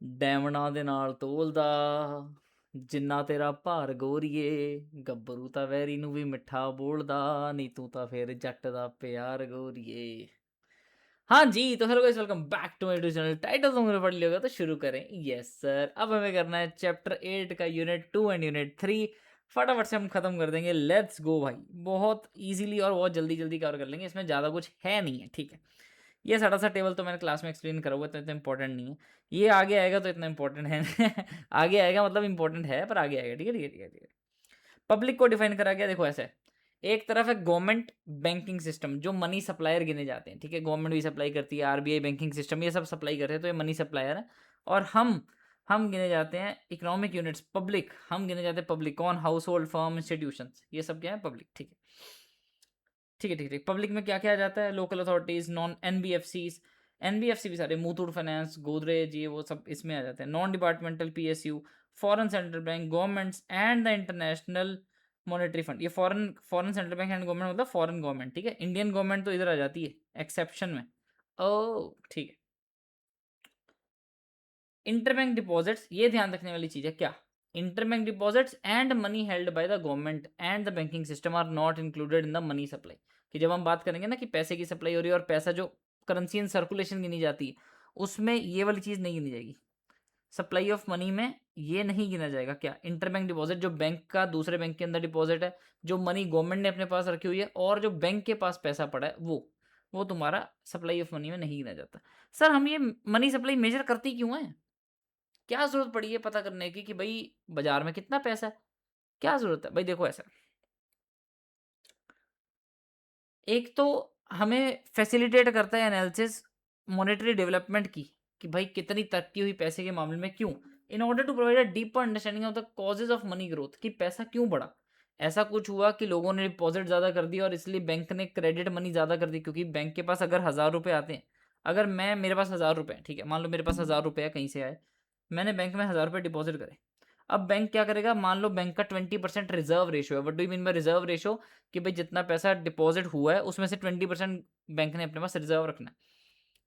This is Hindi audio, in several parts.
ਡੈਮਨਾਂ ਦੇ ਨਾਲ ਤੋਲਦਾ ਜਿੰਨਾ ਤੇਰਾ ਭਾਰ ਗੋਰੀਏ ਗੱਭਰੂ ਤਾਂ ਵੈਰੀ ਨੂੰ ਵੀ ਮਿੱਠਾ ਬੋਲਦਾ ਨੀ ਤੂੰ ਤਾਂ ਫੇਰ ਜੱਟ ਦਾ ਪਿਆਰ ਗੋਰੀਏ। हाँ जी, तो hello guys, welcome back to my YouTube channel. Title तो तुमने पढ़ लिया होगा, तो शुरू करें। यस सर, अब हमें करना है चैप्टर 8 का यूनिट 2 एंड यूनिट 3। फटाफट से हम खत्म कर देंगे। लेट्स गो भाई, बहुत इजीली और बहुत जल्दी जल्दी कवर कर लेंगे, इसमें ज़्यादा कुछ है नहीं है, ठीक है। ये सारा सा टेबल तो मैंने क्लास में एक्सप्लेन करा हुआ है, तो इतना इंपॉर्टेंट नहीं है। ये आगे आएगा तो इतना इंपॉर्टेंट है आगे आएगा मतलब इंपॉर्टेंट है, पर आगे आएगा, ठीक है ठीक है ठीक है ठीक है। पब्लिक को डिफाइन करा गया, देखो ऐसे। एक तरफ है गवर्नमेंट बैंकिंग सिस्टम, जो मनी सप्लायर गिने जाते हैं, ठीक है। गवर्नमेंट भी सप्लाई करती है, आरबीआई बैंकिंग सिस्टम, ये सब सप्लाई करते हैं, तो ये मनी सप्लायर है। और हम गिने जाते हैं इकोनॉमिक यूनिट्स, पब्लिक, हम गिने जाते हैं पब्लिक। कौन? हाउस होल्ड, फर्म, इंस्टीट्यूशन, ये सब क्या है? पब्लिक, ठीक है ठीक है ठीक है। पब्लिक में क्या क्या आ जाता है? Local authorities, non NBFCs, NBFC भी सारे, मुथूट फाइनेंस, गोदरेज, ये वो सब इसमें आ जाते हैं। Non departmental PSU, foreign central bank, governments and the international monetary fund. ये foreign foreign central bank and government मतलब फॉरेन गवर्नमेंट, ठीक है। इंडियन गवर्नमेंट तो इधर आ जाती है एक्सेप्शन में। ओ ठीक है। इंटरबैंक डिपॉजिट्स, ये ध्यान रखने वाली चीज है क्या? Interbank deposits and money held by the government and the banking system are not included in the money supply. कि जब हम बात करेंगे ना कि पैसे की सप्लाई हो रही है और पैसा जो करेंसी इन सर्कुलेशन गिनी जाती है, उसमें ये वाली चीज नहीं गिनी जाएगी। सप्लाई ऑफ मनी में ये नहीं गिना जाएगा। क्या? इंटरबैंक डिपॉजिट, जो बैंक का दूसरे बैंक के अंदर डिपॉजिट है, जो मनी गवर्नमेंट ने अपने पास रखी हुई है, और जो बैंक के पास पैसा पड़ा है, वो तुम्हारा सप्लाई ऑफ मनी में नहीं गिना जाता। सर हम ये मनी सप्लाई मेजर करती क्यों है? क्या ज़रूरत पड़ी है पता करने की कि भाई बाजार में कितना पैसा है? क्या ज़रूरत है? भाई देखो ऐसा, एक तो हमें फैसिलिटेट करता है एनालिसिस मॉनेटरी डेवलपमेंट की, कि भाई कितनी तरक्की हुई पैसे के मामले में, क्यों? In order to provide a deeper understanding of the causes of money growth, कि पैसा क्यों बढ़ा। ऐसा कुछ हुआ कि लोगों ने डिपॉजिट ज़्यादा कर दिया और इसलिए बैंक ने क्रेडिट मनी ज़्यादा कर दी, क्योंकि बैंक के पास अगर 1,000 रुपये आते हैं, अगर मेरे पास 1,000 रुपये, ठीक है, मान लो मेरे पास 1,000 रुपये कहीं से आए, मैंने बैंक में 1,000 रुपये डिपॉजिट करे। अब बैंक क्या करेगा? मान लो बैंक का 20% रिजर्व रेशो है। What do you mean bye reserve ratio? कि भाई जितना पैसा डिपॉजिट हुआ है उसमें से 20% बैंक ने अपने पास रिजर्व रखना है।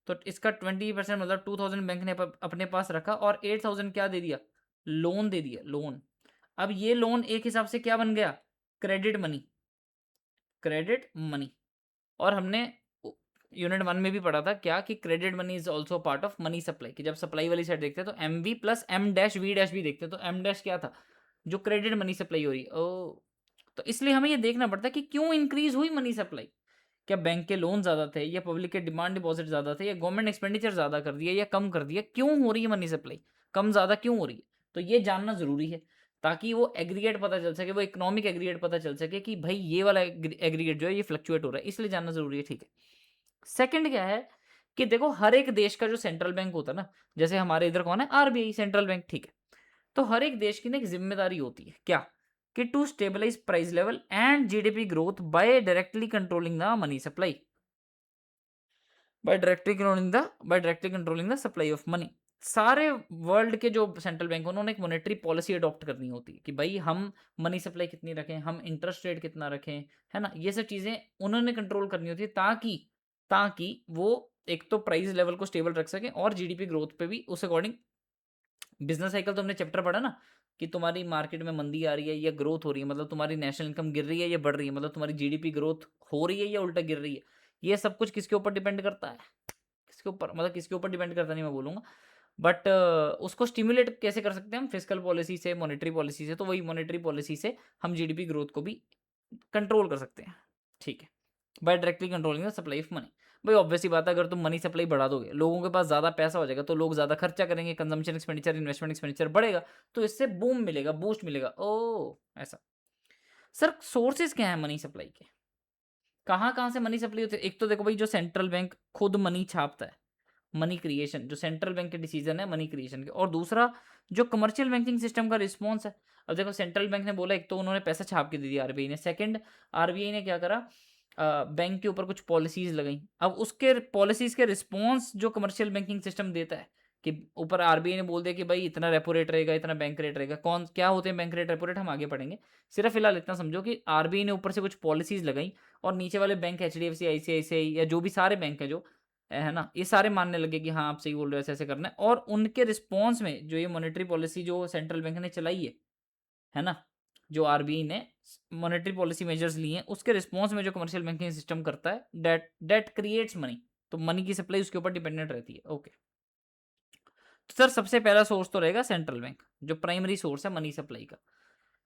तो इसका 20% मतलब 2,000 बैंक ने अपने पास रखा, और 8,000 क्या दे दिया? लोन दे दिया, लोन। अब ये लोन एक हिसाब से क्या बन गया? Credit money, credit money. और हमने यूनिट 1 में भी पढ़ा था क्या, कि credit money is also part of money supply. कि जब सप्लाई वाली साइड देखते हैं तो M V plus M dash V dash भी देखते हैं, तो एम डैश क्या था? जो क्रेडिट मनी सप्लाई हो रही है। ओ, तो इसलिए हमें ये देखना पड़ता है कि क्यों इंक्रीज हुई मनी सप्लाई। क्या बैंक के लोन ज़्यादा थे, या पब्लिक के डिमांड डिपॉजिट ज़्यादा थे, या गवर्नमेंट एक्सपेंडिचर ज़्यादा कर दिया या कम कर दिया? क्यों हो रही है मनी सप्लाई, कम ज़्यादा क्यों हो रही है? तो ये जानना ज़रूरी है, ताकि वो एग्रीगेट पता चल सके, वो इकोनॉमिक एग्रीगेट पता चल सके कि भाई ये वाला एग्रीगेट जो है ये फ्लक्चुएट हो रहा है, इसलिए जानना ज़रूरी है, ठीक है। सेकंड क्या है कि देखो, हर एक देश का जो सेंट्रल बैंक होता है ना, जैसे हमारे इधर कौन है? आरबीआई, सेंट्रल बैंक, ठीक है। तो हर एक देश की ना एक जिम्मेदारी होती है क्या, कि to stabilize price level and GDP growth by directly controlling the money supply, by directly controlling the supply of money. सारे वर्ल्ड के जो सेंट्रल बैंक, उन्होंने एक मॉनेटरी पॉलिसी अडॉप्ट करनी होती है, कि भाई हम मनी सप्लाई कितनी रखें, हम इंटरेस्ट रेट कितना रखें, है ना। ये सब चीज़ें उन्होंने कंट्रोल करनी होती है, ताकि ताकि वो एक तो प्राइस लेवल को स्टेबल रख सकें, और जीडीपी ग्रोथ पे भी उस अकॉर्डिंग। बिजनेस साइकिल तो हमने चैप्टर पढ़ा ना, कि तुम्हारी मार्केट में मंदी आ रही है या ग्रोथ हो रही है, मतलब तुम्हारी नेशनल इनकम गिर रही है या बढ़ रही है, मतलब तुम्हारी जीडीपी ग्रोथ हो रही है या उल्टा गिर रही है। ये सब कुछ किसके ऊपर डिपेंड करता है? किसके ऊपर, मतलब किसके ऊपर डिपेंड करता नहीं मैं बोलूँगा, बट उसको स्टिमुलेट कैसे कर सकते हैं हम? फिजिकल पॉलिसी से, मॉनेटरी पॉलिसी से। तो वही मॉनेटरी पॉलिसी से हम जीडीपी ग्रोथ को भी कंट्रोल कर सकते हैं, ठीक है, by directly controlling the supply of money. भाई ऑब्वियस सी बात है, अगर तुम मनी सप्लाई बढ़ा दोगे, लोगों के पास ज़्यादा पैसा हो जाएगा, तो लोग ज़्यादा खर्चा करेंगे, कंजम्पशन एक्सपेंडिचर, इन्वेस्टमेंट एक्सपेंडिचर बढ़ेगा, तो इससे बूम मिलेगा, बूस्ट मिलेगा। ओ ऐसा। सर सोर्सेज क्या है मनी सप्लाई के? कहाँ कहाँ से मनी सप्लाई होती है? एक तो देखो भाई, जो सेंट्रल बैंक खुद मनी छापता है, मनी क्रिएशन, जो सेंट्रल बैंक के डिसीजन है मनी क्रिएशन के। और दूसरा, जो कमर्शियल बैंकिंग सिस्टम का रिस्पॉन्स है। अब देखो, सेंट्रल बैंक ने बोला, एक तो उन्होंने पैसा छाप के दे दिया आरबीआई ने। सेकंड, आरबीआई ने क्या करा, बैंक के ऊपर कुछ पॉलिसीज लगाई। अब उसके पॉलिसीज के रिस्पॉन्स जो कमर्शियल बैंकिंग सिस्टम देता है, कि ऊपर आरबीआई ने बोल दिया कि भाई इतना रेपो रेट रहेगा, इतना बैंक रेट रहेगा। कौन क्या होते हैं बैंक रेट, रेपो रेट हम आगे पढ़ेंगे। सिर्फ फिलहाल इतना समझो कि आरबीआई ने ऊपर से कुछ पॉलिसीज लगाई, और नीचे वाले बैंक, एचडीएफसी, आईसीआईसीआई, या जो भी सारे बैंक हैं जो है ना, ये सारे मानने लगे कि हाँ आप सही बोल रहे हो, ऐसे ऐसे करना है। और उनके रिस्पॉन्स में जो ये मॉनेटरी पॉलिसी जो सेंट्रल बैंक ने चलाई है ना, जो आरबीआई ने मॉनेटरी पॉलिसी मेजर्स लिए हैं, उसके रिस्पॉन्स में जो कमर्शियल बैंकिंग सिस्टम करता है, डेट क्रिएट्स मनी, तो मनी की सप्लाई उसके ऊपर डिपेंडेंट रहती है। ओके, तो सर सबसे पहला सोर्स तो रहेगा सेंट्रल बैंक, जो प्राइमरी सोर्स है मनी सप्लाई का।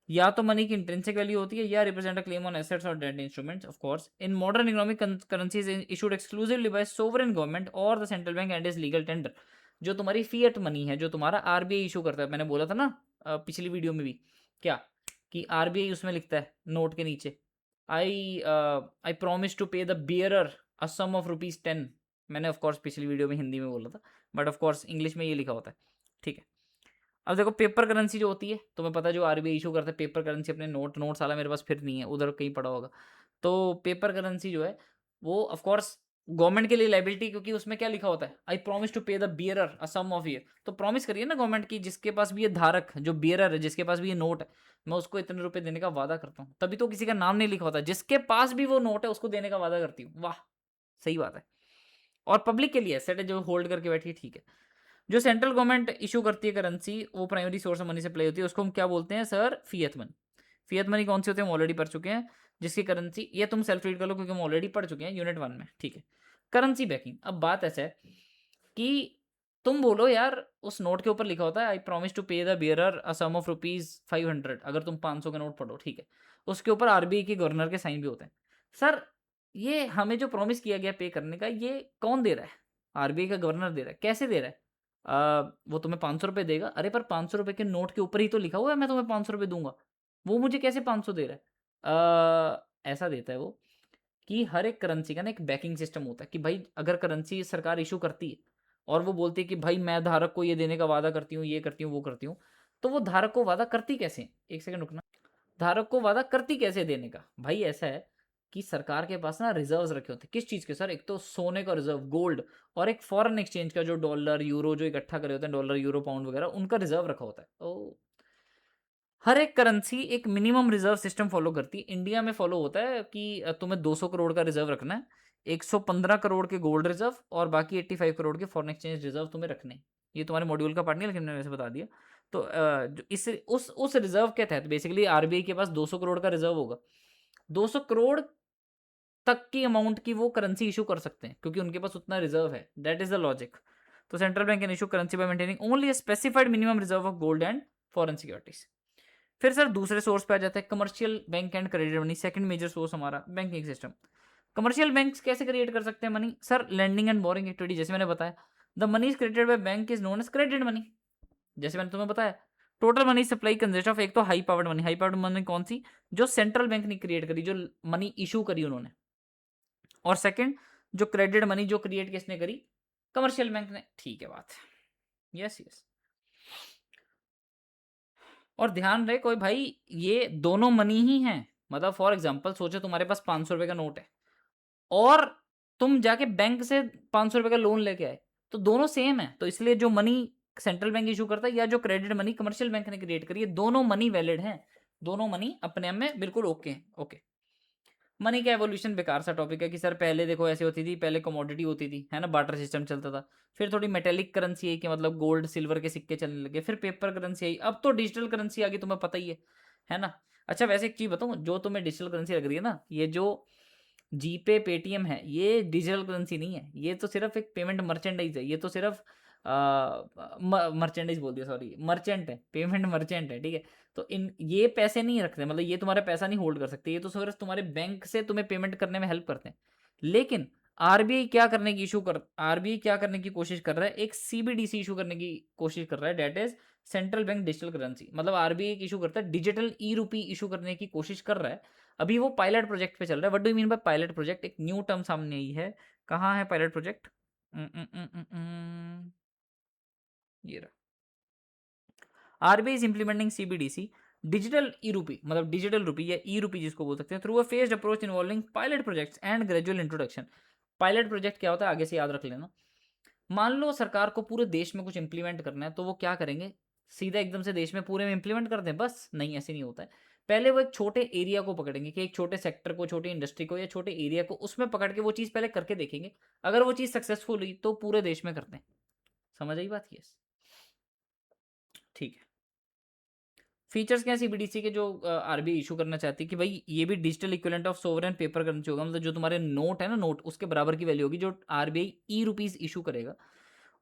या तो मनी की इंट्रिंसिक वैल्यू होती है, या represent a claim on assets और debt instruments. Of course in modern economic currencies issued exclusively by sovereign government और the central bank and is legal tender. जो तुम्हारी फिएट मनी है, जो तुम्हारा आरबीआई इशू करता है, मैंने बोला था ना पिछली वीडियो में भी, क्या कि आरबीआई उसमें लिखता है नोट के नीचे, I promise to pay the bearer a sum of ₹10। मैंने ऑफ कोर्स पिछली वीडियो में हिंदी में बोला था, बट ऑफ कोर्स इंग्लिश में ये लिखा होता है, ठीक है। अब देखो पेपर करेंसी जो होती है, तुम्हें पता है जो आरबीआई इशू करता है पेपर करेंसी, अपने नोट साला मेरे पास फिर नहीं है, उधर कहीं पड़ा होगा। तो पेपर करेंसी जो है वो ऑफ कोर्स गवर्नमेंट के लिए लाइबिलिटी, क्योंकि उसमें क्या लिखा होता है, I promise to pay the bearer a sum of year. तो प्रॉमिस करिए ना गवर्नमेंट की, जिसके पास भी ये धारक, जो बियरर है, जिसके पास भी ये नोट है, मैं उसको इतने रुपए देने का वादा करता हूँ। तभी तो किसी का नाम नहीं लिखा होता, जिसके पास भी वो नोट है उसको देने का वादा करती हूँ। वाह, सही बात है। और पब्लिक के लिए एसेट है जो होल्ड करके बैठी है, ठीक है। जो सेंट्रल गवर्नमेंट इशू करती है करेंसी, वो primary source of money supply होती है, उसको हम क्या बोलते हैं sir, fiat money. Fiat money कौन सी होती है, हम ऑलरेडी पढ़ चुके हैं, जिसकी करेंसी, ये तुम सेल्फ रीड कर लो क्योंकि हम ऑलरेडी पढ़ चुके हैं यूनिट 1 में, ठीक है। करेंसी बैकिंग, अब बात ऐसा है कि तुम बोलो यार, उस नोट के ऊपर लिखा होता है I promise to pay the bearer a sum of ₹500, अगर तुम 500 का नोट पढ़ो, ठीक है, उसके ऊपर आरबीआई के गवर्नर के साइन भी होते हैं। सर ये हमें जो प्रॉमिस किया गया पे करने का, ये कौन दे रहा है, आरबीआई का गवर्नर दे रहा है। कैसे दे रहा है, वो तुम्हें 500 रुपये देगा, अरे पर 500 रुपये के नोट के ऊपर ही तो लिखा हुआ है मैं तुम्हें 500 रुपये दूंगा, वो मुझे कैसे 500 दे रहा है। ऐसा देता है वो कि हर एक करेंसी का ना एक बैकिंग सिस्टम होता है, कि भाई अगर करेंसी सरकार इशू करती है और वो बोलती है कि भाई मैं धारक को ये देने का वादा करती हूँ, ये करती हूँ, वो करती हूँ, तो वो धारक को वादा करती कैसे है? एक सेकंड रुकना। धारक को वादा करती कैसे देने का, भाई ऐसा है कि सरकार के पास ना रिजर्व्स रखे होते हैं। किस चीज के सर, एक तो सोने का रिजर्व, गोल्ड, और एक फॉरेन एक्सचेंज का, जो डॉलर यूरो जो इकट्ठा करे होते हैं, डॉलर यूरो पाउंड वगैरह, उनका रिजर्व रखा होता है। तो हर एक करेंसी एक मिनिमम रिजर्व सिस्टम फॉलो करती है। इंडिया में फॉलो होता है कि तुम्हें 200 करोड़ का रिजर्व रखना है, 115 करोड़ के गोल्ड रिजर्व, और बाकी 85 करोड़ के फॉरेन एक्सचेंज रिजर्व तुम्हें रखने हैं। ये तुम्हारे मॉड्यूल का पार्ट नहीं है, लेकिन मैंने वैसे बता दिया। तो जो इस उस रिजर्व के तहत बेसिकली आरबीआई के पास 200 करोड़ का रिजर्व होगा। 200 करोड़ तक की अमाउंट की वो करेंसी इशू कर सकते हैं, क्योंकि उनके पास उतना रिजर्व है। That is the logic. तो central bank can issue currency by maintaining only specified minimum reserve of gold and foreign securities. फिर सर दूसरे सोर्स पे आ जाता है commercial bank and credit money, second major source हमारा बैंकिंग सिस्टम। कमर्शियल बैंक्स कैसे क्रिएट कर सकते हैं money, sir lending and borrowing activity, जैसे मैंने बताया, the money is created by bank is known as credit money. जैसे मैंने तुम्हें बताया, total money supply consist of, एक तो high powered money, high powered money कौन सी, जो सेंट्रल बैंक ने क्रिएट करी, जो मनी इशू करी उन्होंने, और सेकंड जो क्रेडिट मनी जो क्रिएट किसने करी, कमर्शियल बैंक ने, ठीक है बात। Yes yes. और ध्यान रहे कोई भाई, ये दोनों मनी ही हैं। मतलब फॉर एग्जांपल सोचो तुम्हारे पास 500 रुपए का नोट है, और तुम जाके बैंक से 500 रुपए का लोन लेके आए, तो दोनों सेम है। तो इसलिए जो मनी सेंट्रल बैंक इशू करता है, या जो क्रेडिट मनी कमर्शियल बैंक ने क्रिएट करी है, दोनों मनी वैलिड हैं, दोनों मनी अपने आप में बिल्कुल ओके हैं। ओके, मनी का एवोल्यूशन बेकार सा टॉपिक है कि सर पहले देखो ऐसे होती थी, पहले कमोडिटी होती थी, है ना, बार्टर सिस्टम चलता था, फिर थोड़ी मेटेलिक करेंसी आई कि मतलब गोल्ड सिल्वर के सिक्के चलने लगे, फिर पेपर करेंसी आई, अब तो डिजिटल करेंसी आ गई, तुम्हें पता ही है ना। अच्छा वैसे एक चीज बताऊं, जो तुम्हें डिजिटल करेंसी लग रही है ना, ये जो जीपे पेटीएम है, ये डिजिटल करेंसी नहीं है, ये तो सिर्फ एक पेमेंट मर्चेंडाइज है, ये तो सिर्फ मर्चेंडाइज बोल दिया, सॉरी, मर्चेंट है, पेमेंट मर्चेंट है, ठीक है। तो इन ये पैसे नहीं रखते, मतलब ये तुम्हारा पैसा नहीं होल्ड कर सकते, ये तो सिर्फ तुम्हारे बैंक से तुम्हें पेमेंट करने में हेल्प करते हैं। लेकिन आरबीआई क्या करने की कोशिश कर रहा है, एक सीबीडीसी इशू करने की कोशिश कर रहा है, that is central bank digital currency. मतलब आरबीआई इशू करता है, डिजिटल ई रूपी इशू करने की कोशिश कर रहा है। अभी वो पायलट प्रोजेक्ट पे चल रहा है। What do you mean by pilot project, एक न्यू टर्म सामने आई है, कहाँ है पायलट प्रोजेक्ट, ये रहा, RBI is implementing CBDC digital e rupee, मतलब डिजिटल रूपी या ई रूपी जिसको बोल सकते हैं, through a phased approach involving pilot projects and gradual introduction. Pilot project क्या होता है, आगे से याद रख लेना। मान लो सरकार को पूरे देश में कुछ इंप्लीमेंट करना है, तो वो क्या करेंगे, सीधा एकदम से देश में पूरे में इंप्लीमेंट कर दें, बस नहीं, ऐसे नहीं होता है। पहले वो एक छोटे एरिया को पकड़ेंगे कि एक छोटे सेक्टर को, छोटी इंडस्ट्री को या छोटे एरिया को, उसमें पकड़ के वो चीज़ पहले करके देखेंगे। अगर वो चीज़ सक्सेसफुल हुई तो पूरे देश में करते हैं। समझ आई बात? यस, ठीक है। फीचर्स क्या है सीबीडीसी के जो आरबीआई इशू करना चाहती है कि भाई ये भी digital equivalent of sovereign paper currency होगा, मतलब जो तुम्हारे नोट है ना, नोट उसके बराबर की वैल्यू होगी जो आरबीआई ई रुपीज इशू करेगा।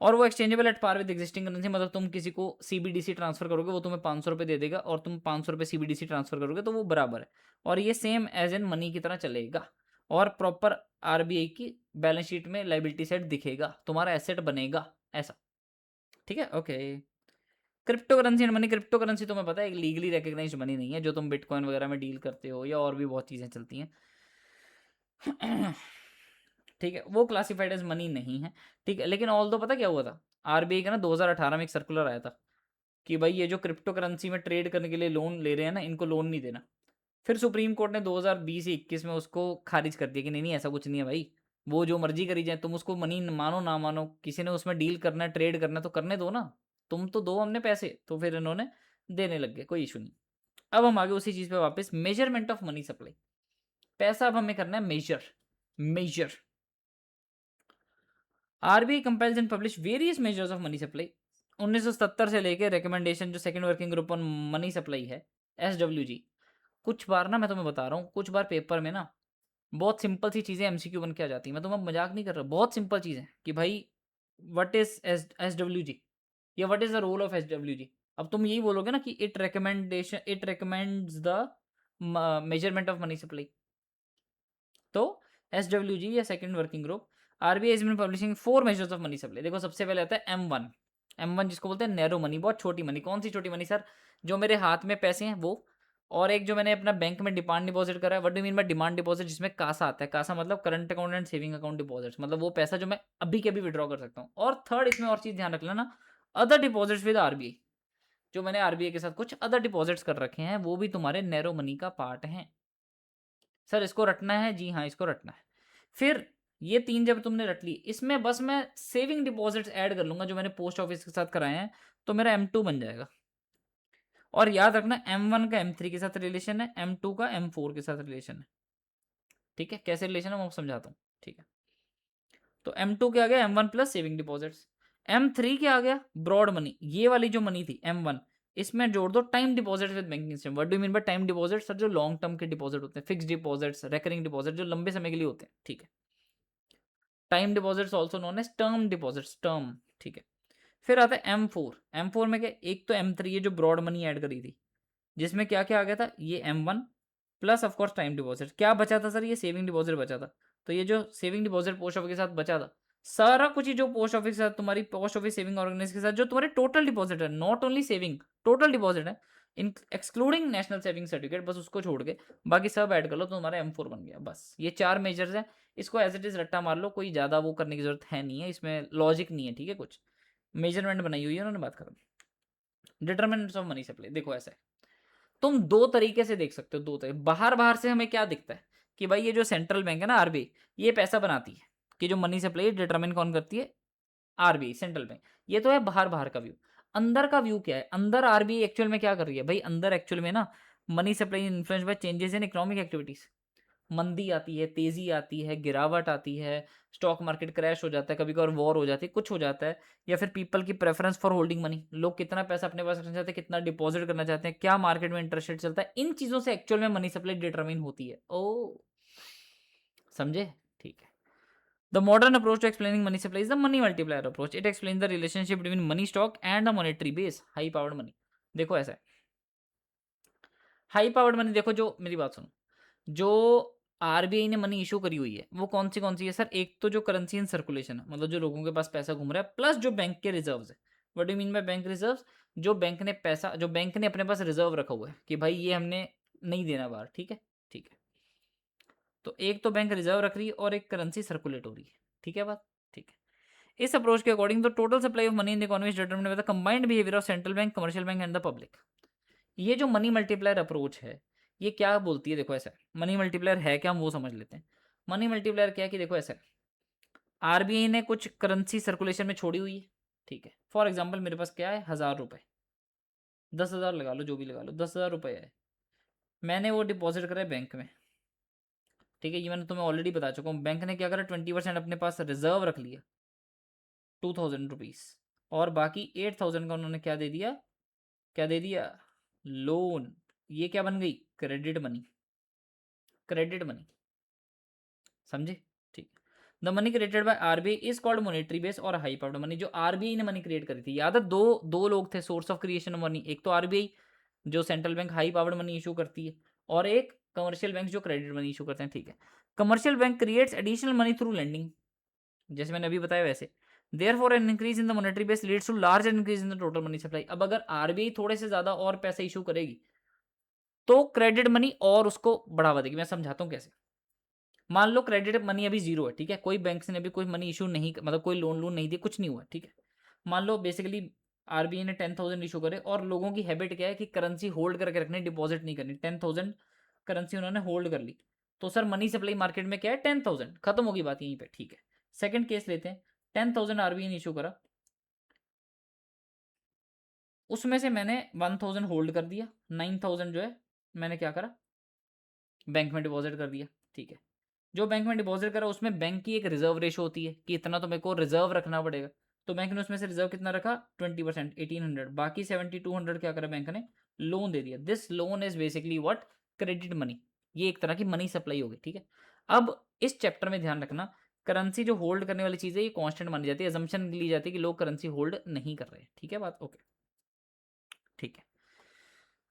और वो exchangeable at par with existing currency, मतलब तुम किसी को सीबीडीसी ट्रांसफर करोगे वो तुम्हें 500 रुपये दे देगा और तुम 500 रुपये सीबीडीसी ट्रांसफर करोगे तो वो बराबर है। और ये सेम एज एन मनी की तरह चलेगा और प्रॉपर आरबीआई की बैलेंस शीट में लाइबिलिटी सेट दिखेगा, तुम्हारा एसेट बनेगा ऐसा। ठीक है, okay. Crypto currency and money, crypto currency तुम्हें पता है एक लीगली रिकग्नाइज मनी नहीं है जो तुम बिटकॉइन वगैरह में डील करते हो या और भी बहुत चीज़ें चलती हैं। ठीक है, वो क्लासिफाइड एज मनी नहीं है। ठीक है, लेकिन ऑल दो पता क्या हुआ था, आरबीआई का ना 2018 में एक सर्कुलर आया था कि भाई ये जो क्रिप्टो करेंसी में ट्रेड करने के लिए लोन ले रहे हैं ना, इनको लोन नहीं देना। फिर सुप्रीम कोर्ट ने 2020 या 21 में उसको खारिज कर दिया कि नहीं नहीं ऐसा कुछ नहीं है भाई, वो जो मर्जी करी जाए, तुम उसको मनी मानो ना मानो, किसी ने उसमें डील करना है, ट्रेड करना है तो करने दो ना, तुम तो दो हमने पैसे। तो फिर इन्होंने देने लग गए, कोई इशू नहीं। अब हम आगे उसी चीज़ पे वापस, मेजरमेंट ऑफ मनी सप्लाई। पैसा अब हमें करना है measure. Measure RBI compiles and publish various measures of money supply. 1977 से लेके रिकमेंडेशन जो second working group on money supply है, एसडब्ल्यूजी। कुछ बार ना मैं तुम्हें बता रहा हूँ, कुछ बार पेपर में ना बहुत सिंपल सी चीज़ें एमसीक्यू बन के आ जाती हैं। मैं तुम्हें मजाक नहीं कर रहा, बहुत सिंपल चीज़ें कि भाई व्हाट इज एसडब्ल्यूजी या what is the role of SWG. अब तुम यही बोलोगे ना कि it recommends the measurement of money supply. तो एसडब्ल्यूजी या second working group, RBI is been publishing 4 measures of money supply. देखो सबसे पहले आता है M1। M1 जिसको बोलते हैं नैरो मनी, बहुत छोटी मनी। कौन सी छोटी मनी सर? जो मेरे हाथ में पैसे हैं वो, और एक जो मैंने अपना बैंक में डिमांड डिपॉजिट करा है। What do mean bye demand deposit? जिसमें कासा आता है। कासा मतलब current account and saving account deposits, मतलब वो पैसा जो मैं अभी के अभी विड्रॉ कर सकता हूँ। और थर्ड इसमें और चीज ध्यान रख लेना, अदर डिपॉजिट्स विद आरबीआई। जो मैंने आरबीआई के साथ कुछ अदर डिपॉजिट्स कर रखे हैं वो भी तुम्हारे नैरो मनी का पार्ट हैं। सर इसको रटना है? जी हाँ, इसको रटना है। फिर ये 3 जब तुमने रट ली, इसमें बस मैं सेविंग डिपॉजिट्स ऐड कर लूंगा जो मैंने पोस्ट ऑफिस के साथ कराए हैं, तो मेरा M2 बन जाएगा। और याद रखना M1 का M3 के साथ रिलेशन है, M2 का M4 के साथ रिलेशन है। ठीक है, कैसे रिलेशन है मैं समझाता हूँ। ठीक है, तो M2 क्या आ गया? M1 plus saving deposits. M3 क्या आ गया? Broad money. ये वाली जो मनी थी M1, इसमें जोड़ दो time deposit with banking system. What do mean by time deposit? Sir जो लॉन्ग टर्म के डिपॉजिट होते हैं, फिक्स डिपॉजिट्स, रेकरिंग डिपॉजिट, जो लंबे समय के लिए होते हैं। ठीक है, time deposits also known as term deposits, term. ठीक है, फिर आता है M4। M4 में क्या? एक तो M3 ये जो ब्रॉड मनी ऐड करी थी, जिसमें क्या क्या आ गया था? ये M1 plus of course time deposit. क्या बचा था सर? ये सेविंग डिपॉजिट बचा था। तो ये जो सेविंग डिपॉजिट पोस्ट ऑफिस के साथ बचा था, सारा कुछ ही जो पोस्ट ऑफिस के साथ, तुम्हारी पोस्ट ऑफिस सेविंग ऑर्गेनाइज के साथ जो तुम्हारे टोटल डिपॉजिट है, not only saving, total deposit है, इन एक्सक्लूडिंग नेशनल सेविंग सर्टिफिकेट, बस उसको छोड़ के बाकी सब ऐड कर लो तो तुम्हारा M4 बन गया। बस ये 4 मेजर्स हैं। इसको एज इट इज रट्टा मार लो, कोई ज़्यादा वो करने की जरूरत है नहीं है, इसमें लॉजिक नहीं है। ठीक है, कुछ मेजरमेंट बनाई हुई है उन्होंने, बात करो। डिटर्मिनेंट्स ऑफ मनी सप्लाई देखो ऐसा है, तुम दो तरीके से देख सकते हो। दो तरीके, बाहर बाहर से हमें क्या दिखता है कि भाई ये जो सेंट्रल बैंक है ना आरबीआई, ये पैसा बनाती है, कि जो मनी सप्लाई डिटरमिन कौन करती है? RBI, central bank. ये तो है बाहर बाहर का व्यू। अंदर का व्यू क्या है? अंदर आरबीआई एक्चुअल में क्या कर रही है भाई? अंदर एक्चुअल में ना money supply influence by changes in economic activities. मंदी आती है, तेजी आती है, गिरावट आती है, स्टॉक मार्केट क्रैश हो जाता है, कभी कभार वॉर हो जाती है, कुछ हो जाता है, या फिर पीपल की प्रेफरेंस फॉर होल्डिंग मनी, लोग कितना पैसा अपने पास रखना चाहते हैं, कितना डिपॉजिट करना चाहते हैं, क्या मार्केट में इंटरेस्ट रेट चलता है, इन चीजों से एक्चुअल में मनी सप्लाई डिटरमिन होती है। ओ, समझे? ठीक है। The modern approach to explaining money supply is the money multiplier approach. It explain the relationship between money stock and the monetary base, high powered money. देखो ऐसा है, हाई पावर्ड मनी, देखो जो मेरी बात सुनो, जो आरबीआई ने मनी इशू करी हुई है वो कौन सी है सर? एक तो जो करेंसी इन सर्कुलेशन है, मतलब जो लोगों के पास पैसा घूम रहा है, प्लस जो बैंक के रिजर्व्स है। What do mean by bank reserves? जो बैंक ने पैसा, जो बैंक ने अपने पास रिजर्व रखा हुआ है कि भाई ये हमने नहीं देना बाहर। ठीक है, ठीक है। तो एक तो बैंक रिजर्व रख रही है और एक करेंसी सर्कुलेट हो रही है। ठीक है बात? ठीक है। इस अप्रोच के according the total supply of money in the economy is determined by the combined behaviour of central bank, commercial bank and the public. ये जो मनी मल्टीप्लायर अप्रोच है, ये क्या बोलती है? देखो ऐसा है, मनी मल्टीप्लायर है क्या, हम वो समझ लेते हैं। मनी मल्टीप्लायर क्या है कि देखो ऐसा है, आरबीआई ने कुछ करेंसी सर्कुलेशन में छोड़ी हुई है। ठीक है, फॉर एग्जाम्पल मेरे पास क्या है? 1000 रुपये, 10,000 लगा लो, जो भी लगा लो, 10,000 रुपये है। मैंने वो डिपॉजिट करा है बैंक में, ठीक है, ये मैंने तुम्हें ऑलरेडी बता चुका हूँ। बैंक ने क्या करा, 20% अपने पास रिजर्व रख लिया, 2000 रुपीज़, और बाकी 8000 का उन्होंने क्या दे दिया, क्या दे दिया, लोन। ये क्या बन गई, क्रेडिट मनी, क्रेडिट मनी, समझे, ठीक। The money created by RBI is called monetary base और हाई पावर्ड मनी। जो आरबीआई ने मनी क्रिएट करी थी, याद है, दो दो लोग थे source of creation of money, एक तो आरबीआई जो central bank high powered money issue करती है, और एक कमर्शियल बैंक जो क्रेडिट मनी इशू करते हैं, ठीक है। Commercial bank creates additional money through lending, जैसे मैंने अभी बताया वैसे। Therefore an increase in the monetary base leads to large increase in the total money supply. अब अगर आरबीआई थोड़े से ज्यादा और पैसे इशू करेगी तो क्रेडिट मनी और उसको बढ़ावा देगी। मैं समझाता हूँ कैसे। मान लो क्रेडिट मनी अभी जीरो है, ठीक है, कोई बैंक ने अभी कोई मनी इशू नहीं, मतलब कोई लोन नहीं दिया, कुछ नहीं हुआ, ठीक है। मान लो बेसिकली आरबीआई ने 10,000 इशू करे, और लोगों की हैबिट क्या है कि करेंसी होल्ड करके रखनी, डिपॉजिट नहीं करनी। 10,000 करेंसी उन्होंने होल्ड कर ली, तो सर मनी सप्लाई मार्केट में क्या है, 10,000, खत्म होगी बात यहीं पे, ठीक है। सेकंड केस लेते हैं, 10,000 आरबीआई ने इशू करा, उसमें से मैंने 1,000 होल्ड कर दिया, 9,000 जो है मैंने क्या करा, बैंक में डिपॉजिट कर दिया, ठीक है। जो बैंक में डिपॉजिट करा उसमें बैंक की एक रिजर्व रेशो होती है कि इतना तो मेरे को रिजर्व रखना पड़ेगा, तो बैंक ने उसमें से रिजर्व कितना रखा, 20%, 1800, बाकी 7200 क्या करा बैंक ने, लोन दे दिया। This loan is basically what, credit money. ये एक तरह की मनी सप्लाई होगी, ठीक है। अब इस चैप्टर में ध्यान रखना, करेंसी जो होल्ड करने वाली चीज़ है ये कांस्टेंट मानी जाती है, अजम्पशन ली जाती है कि लोग करेंसी होल्ड नहीं कर रहे हैं, ठीक है बात, ओके, ठीक है।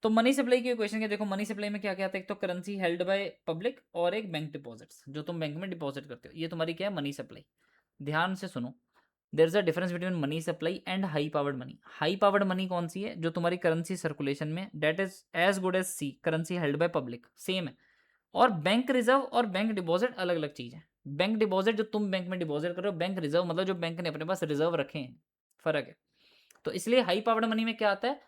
तो मनी सप्लाई की इक्वेशन क्या, देखो मनी सप्लाई में क्या क्या आता है, एक तो करेंसी हेल्ड बाय पब्लिक और एक बैंक डिपॉजिट्स, जो तुम बैंक में डिपॉजिट करते हो, ये तुम्हारी क्या है, मनी सप्लाई। ध्यान से सुनो, there is a difference between money supply and high powered money. High powered money कौन सी है, जो तुम्हारी करेंसी सर्कुलेशन में, that is as good as C, currency held by public, same है। और बैंक रिजर्व और बैंक डिपॉजिट अलग अलग चीज है। बैंक डिपॉजिट जो तुम बैंक में डिपॉजिट कर रहे हो, बैंक रिजर्व मतलब जो बैंक ने अपने पास रिजर्व रखे हैं, फर्क है। तो इसलिए हाई पावर्ड मनी में क्या आता है,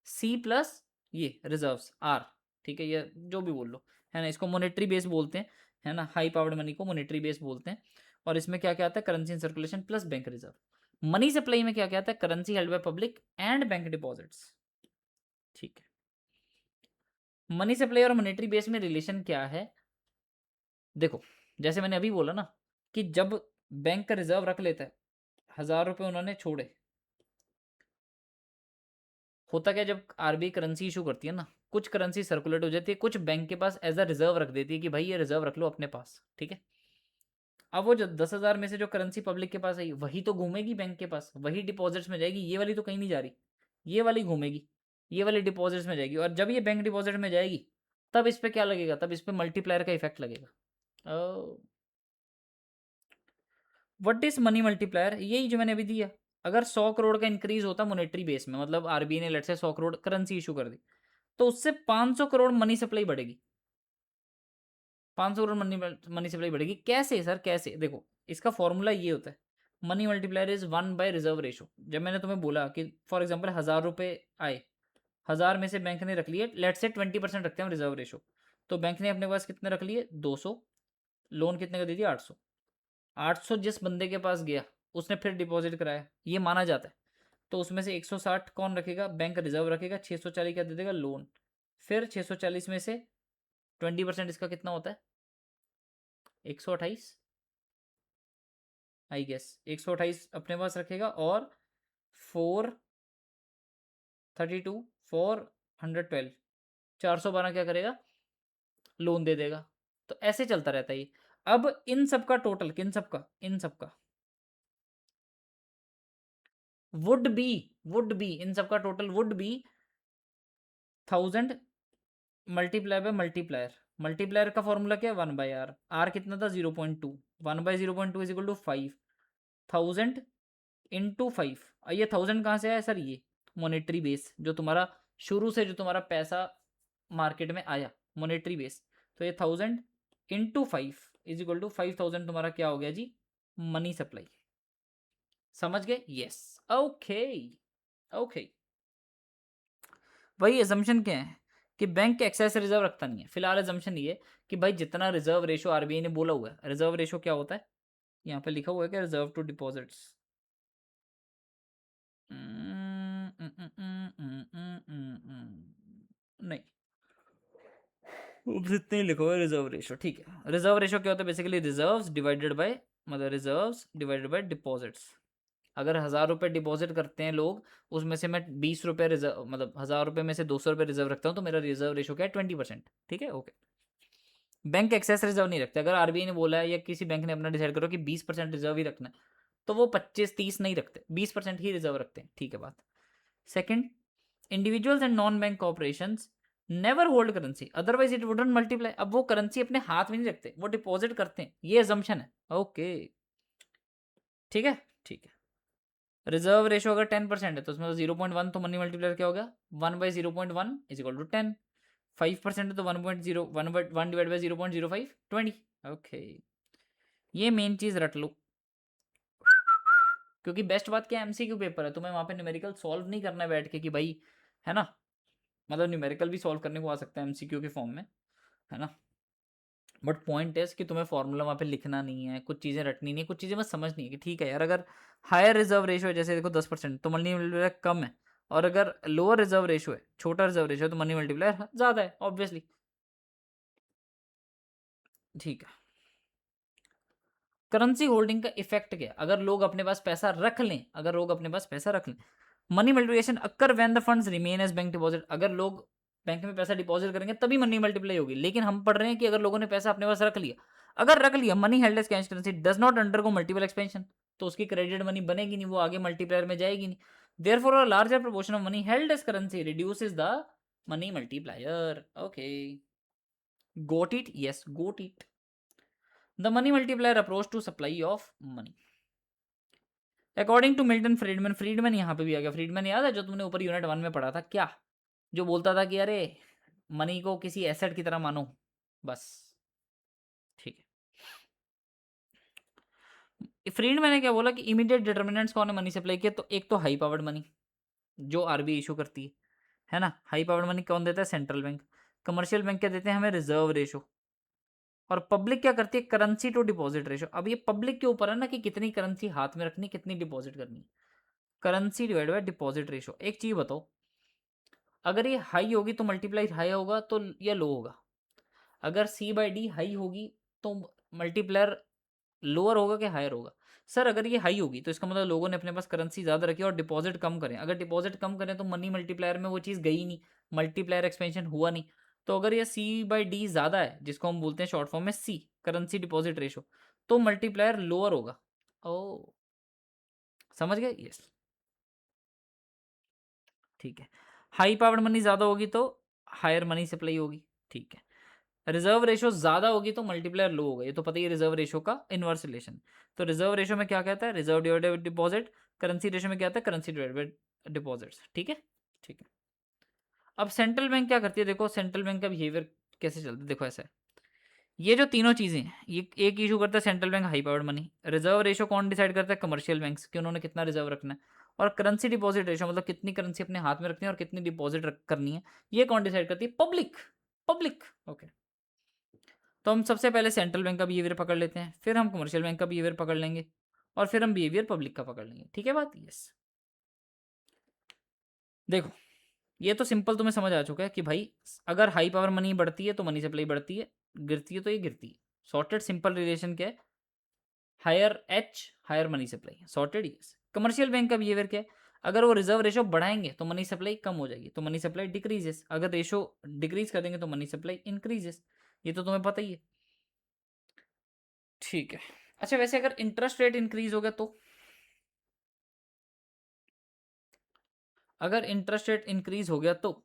सी प्लस ये रिजर्व्स आर, ठीक है, ये जो भी बोल लो, है ना, इसको मॉनेटरी बेस बोलते हैं, है ना, हाई पावर्ड मनी को मॉनेटरी बेस बोलते हैं। और इसमें क्या क्या आता है, currency in circulation plus bank reserve. Money supply में क्या क्या आता है, currency held by public and bank deposits, ठीक है। मनी सप्लाई और मॉनेटरी बेस में रिलेशन क्या है, देखो, जैसे मैंने अभी बोला ना कि जब बैंक का रिजर्व रख लेता है, 1,000 रुपये उन्होंने छोड़े, होता क्या, जब आरबीआई करेंसी इशू करती है ना, कुछ करेंसी सर्कुलेट हो जाती है, कुछ बैंक के पास एज अ रिजर्व रख देती है कि भाई ये रिजर्व रख लो अपने पास, ठीक है। अब वो जो 10,000 में से जो करेंसी पब्लिक के पास आई, वही तो घूमेगी बैंक के पास, वही डिपॉजिट्स में जाएगी, ये वाली तो कहीं नहीं जा रही, ये वाली घूमेगी, ये वाली डिपॉजिट्स में जाएगी। और जब ये बैंक डिपॉजिट में जाएगी, तब इस पर क्या लगेगा, तब इस पर मल्टीप्लायर का इफेक्ट लगेगा। व्हाट इज मनी मल्टीप्लायर, यही जो मैंने अभी दिया। अगर 100 करोड़ का इंक्रीज होता मोनेटरी बेस में, मतलब आरबीआई ने लेट से 100 करोड़ करेंसी इशू कर दी, तो उससे 500 करोड़ मनी सप्लाई बढ़ेगी, 500 करोड़ मनी मनी सप्लाई बढ़ेगी। कैसे सर, कैसे, देखो इसका फॉर्मूला ये होता है, मनी मल्टीप्लायर इज 1/रिजर्व रेशो। जब मैंने तुम्हें बोला कि फॉर एग्जाम्पल 1,000 रुपये आए, 1,000 में से बैंक ने रख लिए, लेट से 20% रखते हैं रिजर्व रेशो, तो बैंक ने अपने पास कितने रख लिए, 200, लोन कितने का दे दिया, 800। 800 जिस बंदे के पास गया, उसने फिर डिपॉजिट कराया, ये माना जाता है, तो उसमें से 160 कौन रखेगा, बैंक रिजर्व रखेगा, 640 क्या दे देगा, लोन। फिर 640 में से 20% इसका कितना होता है, 128, आई गेस 128 अपने पास रखेगा, और 432, 412, 412 क्या करेगा, लोन दे देगा। तो ऐसे चलता रहता है ये। अब इन सब का टोटल, किन सब का, इन सब का वुड बी, इन सब का total would be 1,000 multiply by multiplier. Multiplier का फॉर्मूला क्या है, 1/r, आर कितना था, 0.2, 1/0.2 इज इक्वल टू 5, 1,000 इंटू 5। ये 1,000 कहाँ से आया सर, ये मॉनेटरी बेस जो तुम्हारा शुरू से जो तुम्हारा पैसा मार्केट में आया, मॉनेटरी बेस, तो ये 1,000 इंटू 5 इज इक्वल टू 5,000 तुम्हारा क्या हो गया जी, मनी सप्लाई। समझ गए, यस, ओके, ओके। वही एजम्पशन क्या है कि बैंक एक्सेस रिजर्व रखता नहीं है फिलहाल। एजम्पशन ये कि भाई जितना रिजर्व रेशो आरबीआई ने बोला हुआ है, रिजर्व रेशो क्या होता है, यहाँ पे लिखा हुआ है कि रिजर्व टू डिपॉजिट्स, नहीं, बस इतने ही लिखो है रिजर्व रेशो, ठीक है। रिजर्व रेशो क्या होता है? बेसिकली रिजर्व्स डिवाइडेड बाय, मतलब रिजर्व्स डिवाइडेड बाय डिपॉजिट्स। अगर 1000 रुपये डिपॉजिट करते हैं लोग, उसमें से मैं 20 रुपये रिजर्व, मतलब 1000 रुपये में से 200 रुपये रिजर्व रखता हूँ, तो मेरा रिजर्व रेशो क्या है? 20%। ठीक है, ओके। बैंक एक्सेस रिजर्व नहीं रखते। अगर आरबीआई ने बोला है या किसी बैंक ने अपना डिसाइड करो कि 20% रिजर्व ही रखना है, तो वो 25-30 नहीं रखते, 20% ही रिजर्व रखते हैं। ठीक है बात। Second, individuals and non bank corporations never hold currency otherwise it wouldn't multiply. अब वो करेंसी अपने हाथ में नहीं रखते, वो डिपॉजिट करते हैं, ये अजम्पशन है। ओके, ठीक है, ठीक है। रिजर्व रेशो अगर 10% है तो उसमें 0.1, तो मनी मल्टीप्लायर क्या होगा? 1/0.1 इज इक्वल टू 10। 5% है तो 1.0, 1 डिवाइड बाई 0.05, 20। ओके, ये मेन चीज रट लो, क्योंकि बेस्ट बात क्या है, एमसीक्यू पेपर है, तुम्हें वहां पे न्यूमेरिकल सॉल्व नहीं करना है बैठ के कि भाई, है ना, मतलब न्यूमेरिकल भी सॉल्व करने को आ सकता है एमसीक्यू के फॉर्म में, है ना। बट पॉइंट है कि तुम्हें फॉर्मूला वहाँ पे लिखना नहीं है, कुछ चीज़ें रटनी नहीं है, कुछ चीज़ें बस समझनी है कि ठीक है यार, अगर हायर रिजर्व रेशो है, जैसे देखो 10%, तो मनी मल्टीप्लायर कम है, और अगर लोअर रिजर्व रेशो है, छोटा रिजर्व रेशो है, तो मनी मल्टीप्लायर ज़्यादा है ऑब्वियसली। ठीक है। करेंसी होल्डिंग का इफेक्ट क्या है? अगर लोग अपने पास पैसा रख लें, अगर लोग अपने पास पैसा रख लें, money multiplication occur when the funds remain as bank deposit. अगर लोग बैंक में पैसा डिपॉजिट करेंगे तभी मनी मल्टीप्लाई होगी, लेकिन हम पढ़ रहे हैं कि अगर लोगों ने पैसा अपने पास रख लिया, अगर रख लिया, money held as cash currency does not undergo multiple expansion, तो उसकी क्रेडिट मनी बनेगी नहीं, वो आगे मल्टीप्लायर में जाएगी नहीं। Therefore a larger proportion of money held as currency reduces the money multiplier. Okay, got it, yes got it. The money multiplier approach to supply of money according to Milton Friedman. Friedman यहाँ पे भी आ गया। फ्रीडमैन याद है जो तुमने ऊपर यूनिट 1 में पढ़ा था क्या? जो बोलता था कि अरे मनी को किसी एसेट की तरह मानो, बस। ठीक है। फ्रीडमैन ने क्या बोला कि इमीडिएट डिटर्मिनेंट्स कौन है मनी सप्लाई के? तो एक तो हाई पावर्ड मनी जो आरबीआई इशू करती है ना। हाई पावर्ड मनी कौन देता है? Central bank. कमर्शियल बैंक क्या देते हैं हमें? Reserve ratio. और पब्लिक क्या करती है? Currency to deposit ratio. अब ये पब्लिक के ऊपर है ना कि कितनी करेंसी हाथ में रखनी, कितनी डिपॉजिट करनी। Currency divide by deposit ratio. एक चीज बताओ, अगर ये हाई होगी तो मल्टीप्लाई हाई होगा तो या लो होगा? अगर सी बाई डी हाई होगी तो मल्टीप्लायर लोअर होगा कि हायर होगा? सर अगर ये हाई होगी तो इसका मतलब लोगों ने अपने पास करेंसी ज़्यादा रखी और डिपॉजिट कम करें। अगर डिपॉजिट कम करें तो मनी मल्टीप्लायर में वो चीज़ गई नहीं, मल्टीप्लायर एक्सपेंशन हुआ नहीं। तो अगर ये सी बाई डी ज़्यादा है, जिसको हम बोलते हैं शॉर्ट फॉर्म में सी, करेंसी डिपॉजिट रेशो, तो मल्टीप्लायर लोअर होगा। ओ, समझ गए? यस, ठीक है। हाई पावर्ड मनी ज़्यादा होगी तो हायर मनी सप्लाई होगी। ठीक है। रिजर्व रेशो ज्यादा होगी तो मल्टीप्लायर लो होगा, ये तो पता ही है रिजर्व रेशो का इनवर्स रिलेशन। तो रिजर्व रेशो में क्या कहता है? Reserve divided by deposit. Currency ratio में क्या आता है? Currency divided by deposits. ठीक है, ठीक है। अब सेंट्रल बैंक क्या करती है? देखो सेंट्रल बैंक का बिहेवियर कैसे चलता है, देखो ऐसा है। ये जो तीनों चीजें हैं, ये एक इशू करता है central bank high powered money. Reserve ratio कौन डिसाइड करता है? कमर्शियल बैंक्स, कि उन्होंने कितना रिजर्व रखना है। और करेंसी डिपॉजिट रेशो मतलब कितनी करेंसी अपने हाथ में रखनी है और कितनी डिपॉजिट करनी है, ये कौन डिसाइड करती है? पब्लिक। Public, okay. तो हम सबसे पहले सेंट्रल बैंक का बिहेवियर पकड़ लेते हैं, फिर हम कमर्शियल बैंक का बिहेवियर पकड़ लेंगे, और फिर हम बिहेवियर पब्लिक का पकड़ लेंगे। ठीक है बात? यस। देखो, ये तो सिंपल तुम्हें समझ आ चुका है कि भाई अगर हाई पावर मनी बढ़ती है तो मनी सप्लाई बढ़ती है, गिरती है तो ये गिरती है। सॉर्टेड सिंपल रिलेशन क्या है? Higher H, higher money supply. Sorted, yes. Commercial bank का बिहेवियर क्या है? अगर वो रिजर्व रेशो बढ़ाएंगे तो मनी सप्लाई कम हो जाएगी, तो मनी सप्लाई डिक्रीजेस। अगर रेशो डिक्रीज कर देंगे तो मनी सप्लाई इंक्रीजेस। ये तो तुम्हें पता ही है। ठीक है। अच्छा, वैसे अगर इंटरेस्ट रेट इंक्रीज हो गया तो? अगर इंटरेस्ट रेट इंक्रीज हो गया तो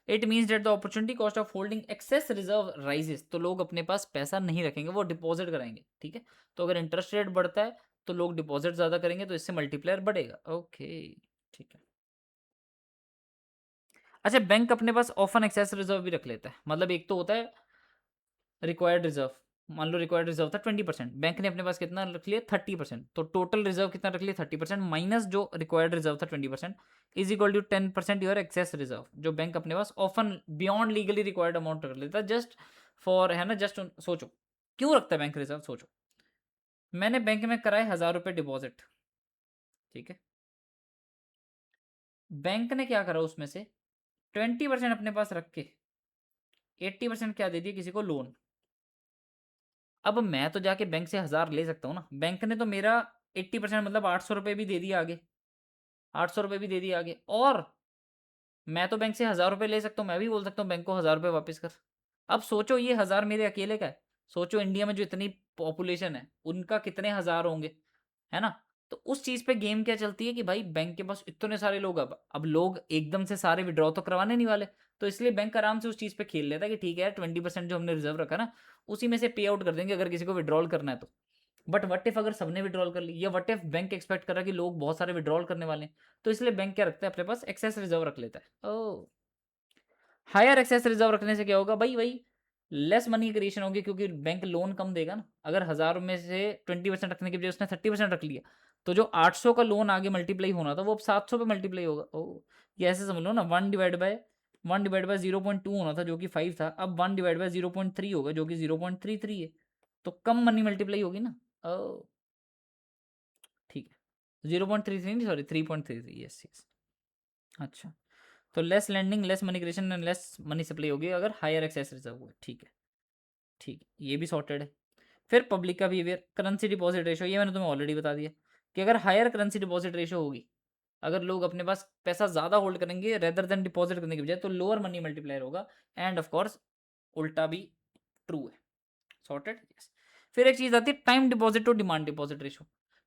it means that the opportunity cost of holding excess reserve rises. तो लोग अपने पास पैसा नहीं रखेंगे, वो डिपॉजिट कराएंगे। ठीक है। तो अगर इंटरेस्ट रेट बढ़ता है तो लोग डिपॉजिट ज्यादा करेंगे, तो इससे मल्टीप्लायर बढ़ेगा। ओके, ठीक है। अच्छा, बैंक अपने पास ऑफन एक्सेस रिजर्व भी रख लेता है। मतलब एक तो होता है रिक्वायर्ड रिजर्व। मान लो रिक्वायर्ड रिजर्व था 20%, बैंक ने अपने पास कितना रख लिया? 30%। तो टोटल रिजर्व कितना रख लिया? 30% माइनस जो रिक्वायर्ड रिजर्व था 20%, is equal to 10% your excess reserve, जो बैंक अपने पास often beyond legally required amount रख लेता है, जस्ट फॉर, है ना, जस्ट सोचो क्यों रखता है बैंक रिजर्व, सोचो। मैंने बैंक में कराए 1000 रुपये डिपॉजिट, ठीक है। बैंक ने क्या करा, उसमें से 20% अपने पास रख के 80% क्या दे दिया किसी को लोन। अब मैं तो जाके बैंक से 1000 ले सकता हूँ ना, बैंक ने तो मेरा 80% मतलब 800 रुपये भी दे दिया आगे, 800 रुपये भी दे दिया आगे, और मैं तो बैंक से 1000 रुपये ले सकता हूँ, मैं भी बोल सकता हूँ बैंक को 1000 रुपये वापस कर। अब सोचो ये 1000 मेरे अकेले का है, सोचो इंडिया में जो इतनी पॉपुलेशन है उनका कितने हज़ार होंगे, है ना। तो उस चीज़ पे गेम क्या चलती है कि भाई बैंक के पास इतने सारे लोग, अब लोग एकदम से सारे विड्रॉ तो करवाने नहीं वाले, तो इसलिए बैंक आराम से उस चीज़ पे खेल लेता है कि ठीक है यार 20% जो हमने रिजर्व रखा ना उसी में से पे आउट कर देंगे अगर किसी को विड्रॉल करना है तो। बट वट इफ अगर सबने विड्रॉल कर ली, या वट इफ बैंक एक्सपेक्ट कर रहा है कि लोग बहुत सारे विड्रॉल करने वाले हैं, तो इसलिए बैंक क्या रखता है अपने पास, एक्सेस रिजर्व रख लेता है। ओ, हायर एक्सेस रिजर्व रखने से क्या होगा भाई, वही लेस मनी क्रिएशन होगी, क्योंकि बैंक लोन कम देगा ना। अगर 1000 में से 20% रखने की बजाय उसने 30% रख लिया, तो जो 800 का लोन आगे मल्टीप्लाई होना था वो अब 700 पे मल्टीप्लाई होगा। ओ, ये ऐसे समझ लो ना, 1/1/1/0.2 होना था जो कि 5 था, अब 1/0.3 होगा जो कि 0.33 है, तो कम मनी मल्टीप्लाई होगी ना। ओ, ठीक है, 0.33 नहीं, सॉरी 3.33, यस यस। अच्छा, तो less lending, less money creation and less money supply होगी अगर हायर एक्सेस रिजर्व हुआ। ठीक है, ठीक है, ये भी सॉर्टेड है। फिर पब्लिक का बिहेवियर, करेंसी डिपॉजिट रेशो, ये मैंने तुम्हें ऑलरेडी बता दिया कि अगर हायर करेंसी डिपॉजिट रेशो होगी, अगर लोग अपने पास पैसा ज़्यादा होल्ड करेंगे रेदर देन डिपॉजिट करने की बजाय, तो लोअर मनी मल्टीप्लायर होगा। एंड ऑफ कोर्स उल्टा भी ट्रू है। Sorted, yes. फिर एक चीज़ आती है time deposit to demand deposit ratio.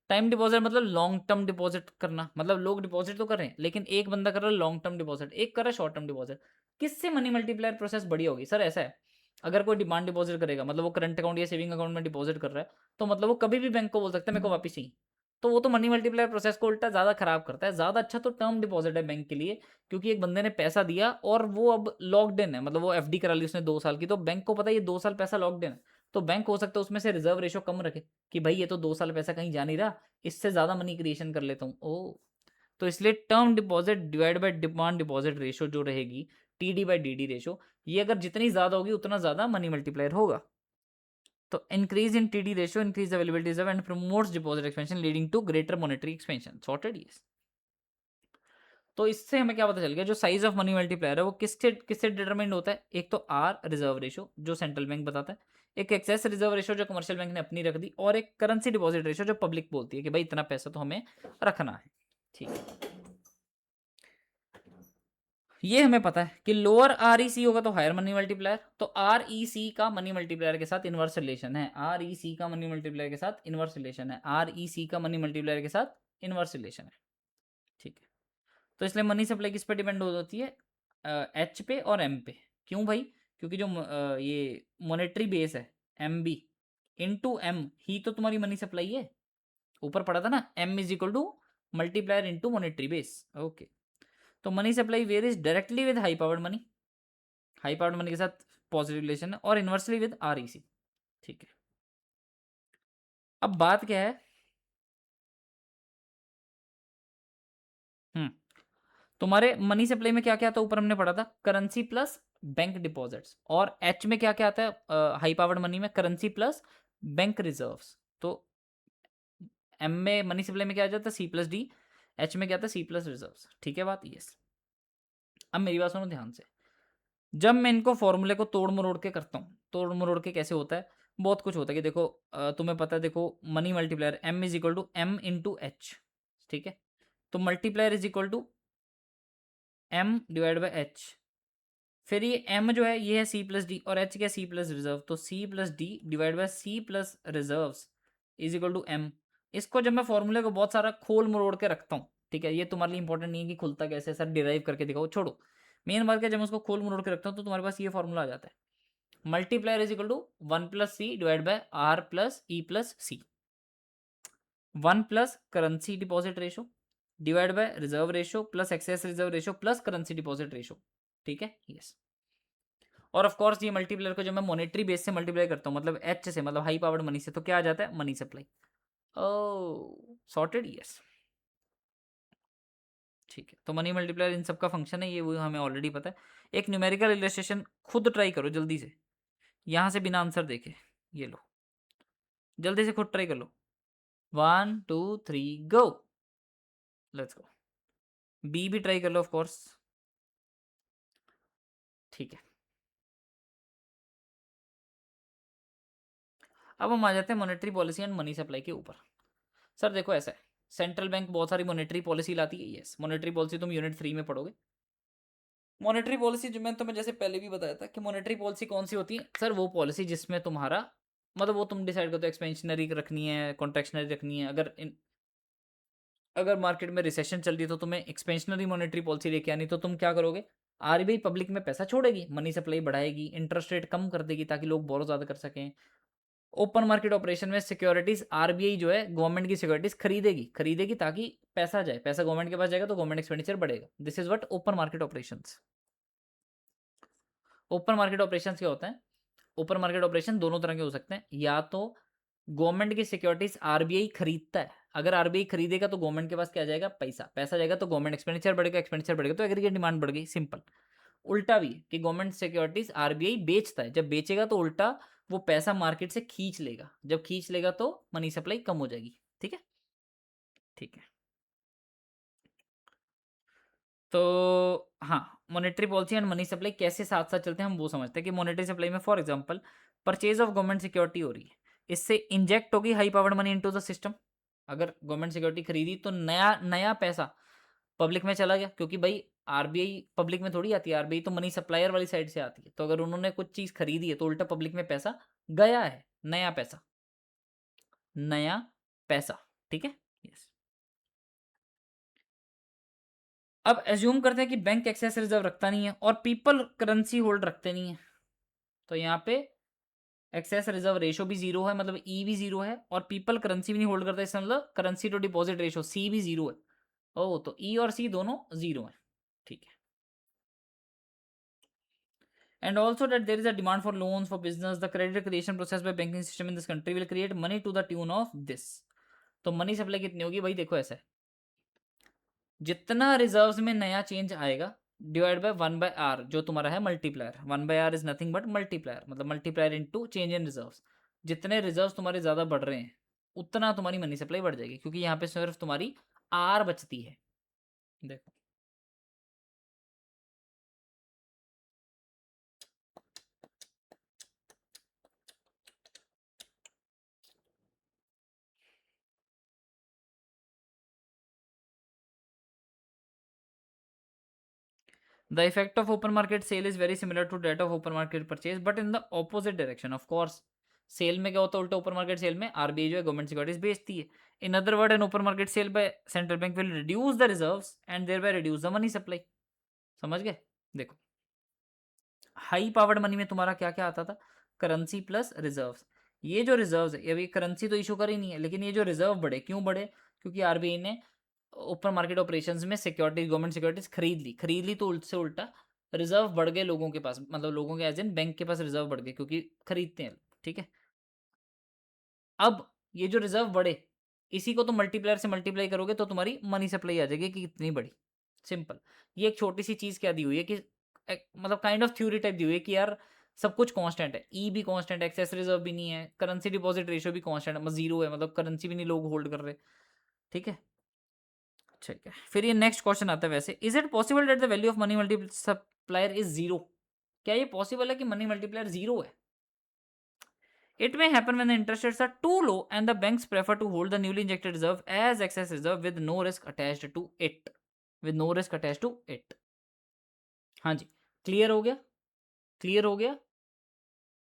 Time deposit मतलब लॉन्ग टर्म डिपॉजिट करना, मतलब लोग डिपॉजिट तो कर रहे हैं लेकिन एक बंदा कर रहा है लॉन्ग टर्म डिपॉजिट, एक कर रहा है शॉर्ट टर्म डिपॉजिट। किससे मनी मल्टीप्लायर प्रोसेस बढ़िया होगी सर? ऐसा है, अगर कोई डिमांड डिपॉजिट करेगा मतलब वो करंट अकाउंट या सेविंग अकाउंट में डिपॉजिट कर रहा है, तो मतलब वो कभी भी बैंक को बोल सकता है मेरे को वापस चाहिए, तो वो तो मनी मल्टीप्लायर प्रोसेस को उल्टा ज़्यादा खराब करता है। ज़्यादा अच्छा तो टर्म डिपॉजिट है बैंक के लिए, क्योंकि एक बंदे ने पैसा दिया और वो अब लॉक्ड इन है, मतलब वो एफडी करा ली उसने 2 साल की, तो बैंक को पता है ये 2 साल पैसा लॉक्ड इन है, तो बैंक हो सकता है उसमें से रिजर्व रेशो कम रखे कि भाई ये तो 2 साल पैसा कहीं जा नहीं रहा, इससे ज़्यादा मनी क्रिएशन कर लेता हूँ। ओ, तो इसलिए term deposit divide by demand deposit ratio जो रहेगी, टीडी बाय डीडी रेशो, ये अगर जितनी ज़्यादा होगी उतना ज़्यादा मनी मल्टीप्लायर होगा। तो increase in TD ratio increase availability reserve and promotes deposit expansion leading to greater monetary expansion. Sorted, yes. तो इससे हमें क्या पता चल गया, जो साइज ऑफ मनी मल्टीप्लायर है वो किससे किससे डिटरमाइंड होता है। एक तो आर रिजर्व रेशो जो सेंट्रल बैंक बताता है, एक एक्सेस रिजर्व रेशो जो कमर्शियल बैंक ने अपनी रख दी, और एक करेंसी डिपॉजिट रेशो जो पब्लिक बोलती है कि भाई इतना पैसा तो हमें रखना है। ठीक है, ये हमें पता है कि लोअर आर ई सी होगा तो हायर मनी मल्टीप्लायर, तो आर ई सी का मनी मल्टीप्लायर के साथ इनवर्स रिलेशन है, आर ई सी का मनी मल्टीप्लायर के साथ इनवर्स रिलेशन है, आर ई सी का मनी मल्टीप्लायर के साथ इनवर्स रिलेशन है। ठीक है, तो इसलिए मनी सप्लाई किस पे डिपेंड होती है, एच पे और एम पे। क्यों भाई? क्योंकि जो ये मॉनेटरी बेस है एम बी इंटू एम ही तो तुम्हारी मनी सप्लाई है, ऊपर पड़ा था ना, M is equal to multiplier into monetary base. Okay, तो money supply varies directly with high powered money, high powered money के साथ पॉजिटिव रिलेशन है, और inversely with R E C. ठीक है, अब बात क्या है, हम्म, तुम्हारे मनी सप्लाई में क्या क्या आता है, ऊपर हमने पढ़ा था करेंसी प्लस बैंक डिपॉजिट्स, और एच में क्या क्या आता है हाई पावर्ड मनी में, करेंसी प्लस बैंक रिजर्व्स। तो एम में मनी सप्लाई में क्या आ जाता है, सी प्लस डी, एच में क्या आता है, सी प्लस रिजर्व्स। ठीक है बात, यस। अब मेरी बात सुनो ध्यान से, जब मैं इनको फॉर्मूले को तोड़ मरोड़ के करता हूँ, तोड़ मरोड़ के कैसे होता है, बहुत कुछ होता है कि देखो तुम्हें पता है, देखो money multiplier M is equal to M into H. ठीक है, तो multiplier is equal to M divide by H. फिर ये m जो है ये है c प्लस डी, और h क्या, c प्लस रिजर्व, तो c plus D divide by c plus reserve is equal to m। इसको जब मैं फॉर्मूले को बहुत सारा खोल मरोड़ के रखता हूँ, ठीक है, ये तुम्हारे लिए इंपॉर्टेंट नहीं है कि खुलता कैसे सर, डिराइव करके दिखाओ, छोड़ो। मेन बात क्या, जब मैं उसको खोल मरोड़ के रखता हूँ तो तुम्हारे पास ये फॉर्मूला आ जाता है, multiplier is equal to 1 + c divide by r plus e plus C, 1 + currency deposit ratio divide by reserve ratio plus excess reserve ratio plus currency deposit ratio. ठीक है, यस। और ऑफ कोर्स ये मल्टीप्लायर को जब मैं मॉनेटरी बेस से मल्टीप्लाई करता हूँ, मतलब एच से, मतलब हाई पावर्ड मनी से, तो क्या आ जाता है, मनी सप्लाई। ओ, सॉर्टेड, यस। ठीक है, तो मनी मल्टीप्लायर इन सबका फंक्शन है, ये वो हमें ऑलरेडी पता है। एक न्यूमेरिकल इलस्ट्रेशन खुद ट्राई करो जल्दी से, यहाँ से बिना आंसर देखे, ये लो, जल्दी से खुद ट्राई कर लो, 1 2 3 गो, लेट्स गो। बी भी ट्राई कर लो ऑफ कोर्स। ठीक है, अब हम आ जाते हैं monetary policy and money supply के ऊपर। सर देखो ऐसा है, सेंट्रल बैंक बहुत सारी मॉनेटरी पॉलिसी लाती है। यस, मॉनेटरी पॉलिसी तुम यूनिट 3 में पढ़ोगे। मॉनेटरी पॉलिसी जो मैं तुम्हें जैसे पहले भी बताया था कि मॉनेटरी पॉलिसी कौन सी होती है सर, वो पॉलिसी जिसमें तुम्हारा मतलब वो तुम डिसाइड करते हो एक्सपेंशनरी रखनी है, कॉन्ट्रैक्शनरी रखनी है। अगर मार्केट में रिसेशन चल रही है तो तुम्हें एक्सपेंशनरी मॉनेटरी पॉलिसी लेके आनी, तो तुम क्या करोगे, आरबीआई पब्लिक में पैसा छोड़ेगी, मनी सप्लाई बढ़ाएगी, इंटरेस्ट रेट कम कर देगी ताकि लोग बोरो ज्यादा कर सकें। ओपन मार्केट ऑपरेशन में सिक्योरिटीज आरबीआई जो है गवर्नमेंट की सिक्योरिटीज खरीदेगी खरीदेगी ताकि पैसा जाए, पैसा गवर्नमेंट के पास जाएगा तो गवर्नमेंट एक्सपेंडिचर बढ़ेगा। This is what open market operations. Open market operation क्या होता है, ओपन मार्केट ऑपरेशन दोनों तरह के हो सकते हैं। या तो गवर्नमेंट की सिक्योरिटीज आरबीआई खरीदता है, अगर आरबीआई खरीदेगा तो गवर्नमेंट के पास क्या जाएगा, पैसा, पैसा जाएगा तो गवर्नमेंट एक्सपेंडिचर बढ़ेगा, एक्सपेंडिचर बढ़ेगा तो एग्रीगेट डिमांड बढ़ गई, सिंपल। उल्टा भी है कि गवर्नमेंट सिक्योरिटीज आरबीआई बेचता है, जब बेचेगा तो उल्टा वो पैसा मार्केट से खींच लेगा, जब खींच लेगा तो मनी सप्लाई कम हो जाएगी। ठीक है, ठीक है। तो हाँ, monetary policy and money supply कैसे साथ साथ चलते हैं हम वो समझते हैं कि मॉनेटरी सप्लाई में for example purchase of government security हो रही है, इससे इंजेक्ट होगी high powered money into the system. अगर गवर्नमेंट सिक्योरिटी खरीदी तो नया नया पैसा पब्लिक में चला गया, क्योंकि भाई आरबीआई पब्लिक में थोड़ी आती है, आरबीआई तो मनी सप्लायर वाली साइड से आती है। तो अगर उन्होंने कुछ चीज खरीदी है तो उल्टा पब्लिक में पैसा गया है, नया पैसा, नया पैसा। ठीक है, यस। अब एज्यूम करते हैं कि बैंक एक्सेस रिजर्व रखता नहीं है और पीपल करेंसी होल्ड रखते नहीं है, तो यहाँ पे एक्सेस रिजर्व रेशो भी जीरो है, मतलब ई भी जीरो है, और पीपल करेंसी भी नहीं होल्ड करता, इसका मतलब करेंसी टू डिपॉजिट रेशो सी भी जीरो है। ओ, तो ई और सी दोनों जीरो है। ठीक है। And also that there is a demand for loans for business, the credit creation process by banking system in this country will create money to the tune of this। तो मनी सप्लाई कितनी होगी भाई, देखो ऐसा है, जितना रिजर्व्स में नया चेंज आएगा डिवाइड बाय 1/r जो तुम्हारा है multiplier. 1/r is nothing but multiplier, मतलब multiplier into change in reserves. जितने रिजर्व्स तुम्हारे ज्यादा बढ़ रहे हैं उतना तुम्हारी मनी सप्लाई बढ़ जाएगी, क्योंकि यहाँ पे सिर्फ तुम्हारी आर बचती है। देखो, the effect of open market sale is very similar to that of open market purchase but in the opposite direction of course। Sale में क्या होता है, उल्टा ओपन मार्केट सेल में आरबीआई जो है गवर्नमेंट सिक्योरिटीज बेचती है। In other word an open market sale by central bank will reduce the reserves and thereby reduce the money supply. समझ गए? देखो, हाई पावर्ड मनी में तुम्हारा क्या क्या आता था, करेंसी प्लस रिजर्व्स। ये जो रिजर्व्स है, अभी करेंसी तो इशू कर ही नहीं है, लेकिन ये जो रिजर्व बढ़े, क्यों बढ़े, क्योंकि आरबीआई ने ओपन मार्केट ऑपरेशंस में सिक्योरिटीज, गवर्नमेंट सिक्योरिटीज खरीद ली तो से उल्टा रिजर्व बढ़ गए लोगों के पास, मतलब लोगों के एज इन बैंक के पास रिजर्व बढ़ गए क्योंकि खरीदते हैं। ठीक है। अब ये जो रिजर्व बढ़े, इसी को तो मल्टीप्लायर से मल्टीप्लाई करोगे तो तुम्हारी मनी सप्लाई आ जाएगी कि कितनी बड़ी। सिंपल। ये एक छोटी सी चीज क्या दी हुई है कि मतलब काइंड ऑफ थ्योरी टाइप दी हुई है कि यार सब कुछ कांस्टेंट है, ई भी कांस्टेंट है, एक्सेस रिजर्व भी नहीं है, करेंसी डिपॉजिट रेशियो भी कांस्टेंट है, मतलब जीरो है, मतलब करेंसी भी नहीं लोग होल्ड कर रहे। ठीक है, ठीक है। फिर ये नेक्स्ट क्वेश्चन आता है, वैसे is it possible that the value of money multiplier is zero? क्या ये पॉसिबल है कि मनी मल्टीप्लायर जीरो है? It may happen when the interest rates are too low and the banks prefer to hold the newly injected reserve as excess reserve with no risk attached to it. With no risk attached to it. हाँ जी, क्लियर हो गया? क्लियर हो गया?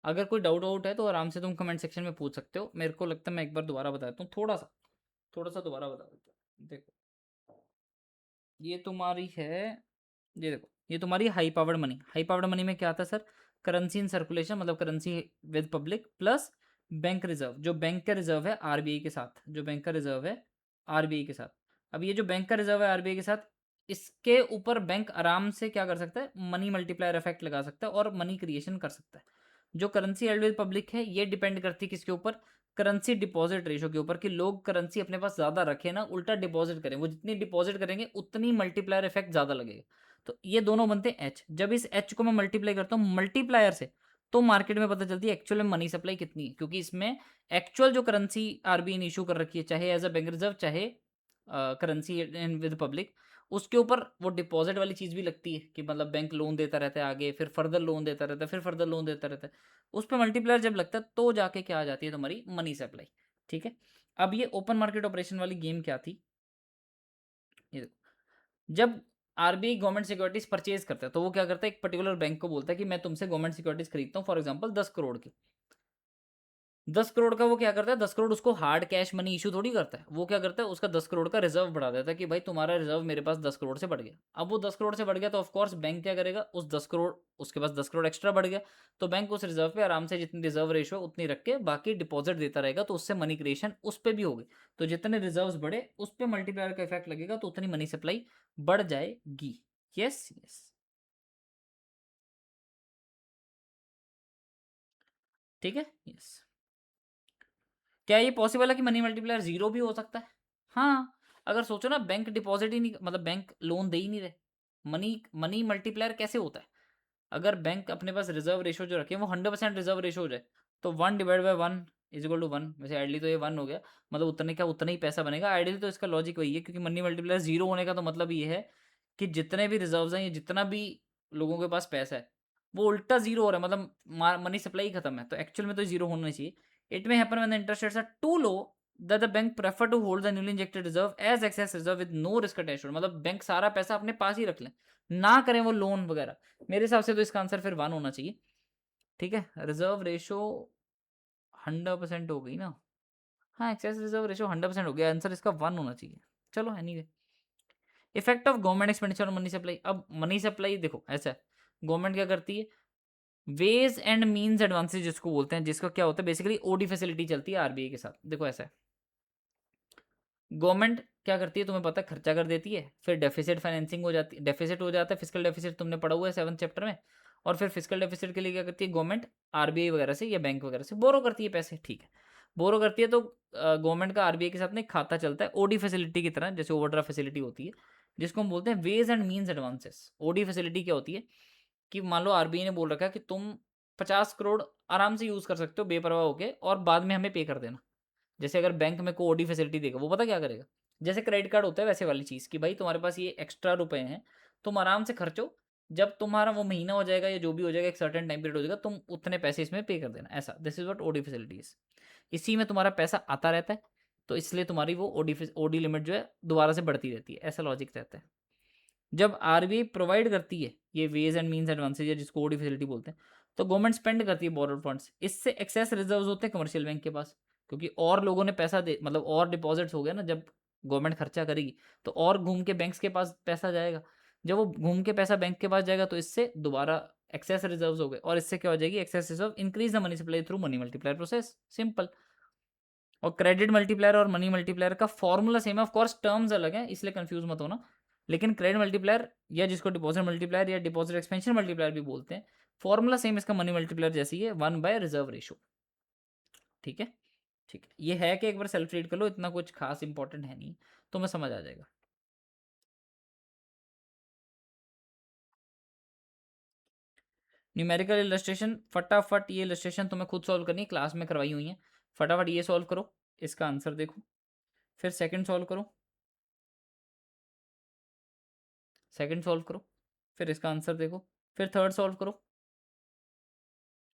अगर कोई डाउट वाउट है तो आराम से तुम कमेंट सेक्शन में पूछ सकते हो। मेरे को लगता है मैं एक बार दोबारा बता देता हूँ, थोड़ा सा दोबारा बता देता हूँ। देखो, ये तुम्हारी है, ये देखो, ये तुम्हारी high powered money. High powered money में क्या आता है सर, करेंसी इन सर्कुलेशन, मतलब currency with public plus bank reserve, जो बैंक का रिजर्व है आरबीआई के साथ, जो बैंक का रिजर्व है आरबीआई के साथ। अब ये जो बैंक का रिजर्व है आरबीआई के साथ, इसके ऊपर बैंक आराम से क्या कर सकता है, मनी मल्टीप्लायर इफेक्ट लगा सकता है और मनी क्रिएशन कर सकता है। जो करेंसी हेल्ड विद पब्लिक है ये डिपेंड करती है किसके ऊपर, करेंसी डिपॉजिट रेशो के ऊपर, कि लोग करेंसी अपने पास ज्यादा रखें ना, उल्टा डिपॉजिट करें, वो जितनी डिपॉजिट करेंगे उतनी मल्टीप्लायर इफेक्ट ज्यादा लगेगा। तो ये दोनों बनते हैं एच। जब इस एच को मैं मल्टीप्लाई करता हूँ मल्टीप्लायर से, तो मार्केट में पता चलती है एक्चुअल में मनी सप्लाई कितनी है, क्योंकि इसमें एक्चुअल जो करेंसी आरबीआई ने इशू कर रखी है, चाहे एज अ बैंक रिजर्व चाहे करेंसी विद पब्लिक, उसके ऊपर वो डिपॉजिट वाली चीज़ भी लगती है कि मतलब बैंक लोन देता रहता है आगे, फिर फर्दर लोन देता रहता है, फिर फर्दर लोन देता रहता है। उस पे मल्टीप्लायर जब लगता है तो जाके क्या आ जाती है तुम्हारी मनी सप्लाई। ठीक है, अब ये ओपन मार्केट ऑपरेशन वाली गेम क्या थी, ये देखो, जब आरबीआई गवर्नमेंट सिक्योरिटीज परचेज करता है तो वो क्या करता है, एक पर्टिकुलर बैंक को बोलता है कि मैं तुमसे गवर्नमेंट सिक्योरिटीज खरीदता हूँ, फॉर एग्जाम्पल 10 करोड़ की। 10 करोड़ का वो क्या करता है, 10 करोड़ उसको हार्ड कैश मनी इशू थोड़ी करता है, वो क्या करता है उसका 10 करोड़ का रिजर्व बढ़ा देता है कि भाई तुम्हारा रिजर्व मेरे पास 10 करोड़ से बढ़ गया। अब वो 10 करोड़ से बढ़ गया तो ऑफकोर्स बैंक क्या करेगा, उस 10 करोड़, उसके पास 10 करोड़ एक्स्ट्रा बढ़ गया, तो बैंक उस रिजर्व पे आराम से जितनी रिजर्व रेशो उतनी रख के बाकी डिपॉजिट देता रहेगा, तो उससे मनी क्रिएशन उस पर भी होगी। तो जितने रिजर्व बढ़े उस पर मल्टीप्लायर का इफेक्ट लगेगा, तो उतनी मनी सप्लाई बढ़ जाएगी। यस यस, ठीक है, यस। क्या ये पॉसिबल है कि मनी मल्टीप्लायर जीरो भी हो सकता है? हाँ, अगर सोचो ना, बैंक डिपॉजिट ही नहीं, मतलब बैंक लोन दे ही नहीं रहे, मनी मनी मल्टीप्लायर कैसे होता है? अगर बैंक अपने पास रिजर्व रेशो जो रखे वो 100% रिजर्व रेशो हो जाए, तो 1/1 = 1, वैसे आइडली तो ये 1 हो गया, मतलब उतने का उतना ही पैसा बनेगा। आइडली तो इसका लॉजिक वही है, क्योंकि मनी मल्टीप्लायर जीरो होने का तो मतलब ये है कि जितने भी रिजर्व हैं या जितना भी लोगों के पास पैसा है वो उल्टा जीरो हो रहा है, मतलब मनी सप्लाई खत्म है, तो एक्चुअल में तो जीरो होना चाहिए। It may happen when the interest rates are too low that the bank prefer to hold the newly injected reserve as excess reserve with no risk attached, मतलब बैंक सारा पैसा अपने पास ही रख लें, ना करें वो लोन वगैरह। मेरे हिसाब से तो इसका आंसर फिर 1 होना चाहिए। ठीक है, रिजर्व रेशो 100% हो गई ना, हाँ, एक्सेस रिजर्व रेशो 100% हो गया, आंसर इसका 1 होना चाहिए। चलो anyway, effect of government expenditure on money supply. अब मनी सप्लाई देखो ऐसा है, गवर्नमेंट क्या करती है, वेज एंड मीन्स एडवांसेज जिसको बोलते हैं, जिसका क्या होता है बेसिकली ओडी फैसिलिटी चलती है आरबीआई के साथ। देखो ऐसा है, गवर्नमेंट क्या करती है तुम्हें पता है, खर्चा कर देती है, फिर डेफिसिट फाइनेंसिंग हो जाती है, डेफिसिट हो जाता है, फिजिकल डेफिसिट तुमने पढ़ा हुआ है 7th चैप्टर में। और फिर फिजिकल डेफिसिट के लिए क्या करती है गवर्नमेंट, आरबीआई वगैरह से या बैंक वगैरह से बोरो करती है पैसे। ठीक है, बोरो करती है तो गवर्नमेंट का आरबीआई के साथ में एक खाता चलता है ओडी फैसिलिटी की तरह, जैसे ओवरड्राफ्ट फैसिलिटी होती है, जिसको हम बोलते हैं ways and means advances. OD facility क्या होती है कि मान लो आरबीआई ने बोल रखा है कि तुम 50 करोड़ आराम से यूज कर सकते हो बेपरवाह होके, और बाद में हमें पे कर देना। जैसे अगर बैंक में को ओडी फैसिलिटी देगा, वो पता क्या करेगा, जैसे क्रेडिट कार्ड होता है वैसे वाली चीज़, कि भाई तुम्हारे पास ये एक्स्ट्रा रुपए हैं, तुम आराम से खर्चो, जब तुम्हारा वो महीना हो जाएगा या जो भी हो जाएगा, एक सर्टेन टाइम पीरियड हो जाएगा, तुम उतने पैसे इसमें पे कर देना, ऐसा। This is what OD facilities. इसी में तुम्हारा पैसा आता रहता है, तो इसलिए तुम्हारी वो ओडी लिमिट जो है दोबारा से बढ़ती रहती है, ऐसा लॉजिक रहता है। जब आरबीआई प्रोवाइड करती है ये वेज एंड मीन्स एडवांसेज, या जिसको ओडी फैसिलिटी बोलते हैं, तो गवर्नमेंट स्पेंड करती है बोरोड फंड्स, इससे एक्सेस रिजर्व्स होते हैं कमर्शियल बैंक के पास, क्योंकि और लोगों ने पैसा दे, मतलब और डिपॉजिट्स हो गया ना, जब गवर्नमेंट खर्चा करेगी तो और घूम के बैंक्स के पास पैसा जाएगा, जब वो घूम के पैसा बैंक के पास जाएगा तो इससे दोबारा एक्सेस रिजर्व्स हो गए, और इससे क्या हो जाएगी, excess reserve increase the money supply through money multiplier process, simple. और क्रेडिट मल्टीप्लायर और मनी मल्टीप्लायर का फॉर्मूला सेम है, ऑफ कोर्स टर्म्स अलग है, इसलिए कंफ्यूज मत होना। लेकिन क्रेडिट मल्टीप्लायर, या जिसको डिपॉजिट मल्टीप्लायर या डिपॉजिट एक्सपेंशन मल्टीप्लायर भी बोलते हैं, फॉर्मूला सेम इसका मनी मल्टीप्लायर जैसी है, 1/रिजर्व रेशो। ठीक है, ठीक है, ये है कि एक बार सेल्फ रीड कर लो, इतना कुछ खास इंपॉर्टेंट है नहीं, तो मैं समझ आ जाएगा। न्यूमेरिकल इलस्ट्रेशन, फटाफट ये इलस्ट्रेशन तुम्हें खुद सॉल्व करनी है, क्लास में करवाई हुई है, फटाफट ये सॉल्व करो, इसका आंसर देखो, फिर सेकंड सॉल्व करो, सेकंड सॉल्व करो, फिर इसका आंसर देखो, फिर थर्ड सॉल्व करो,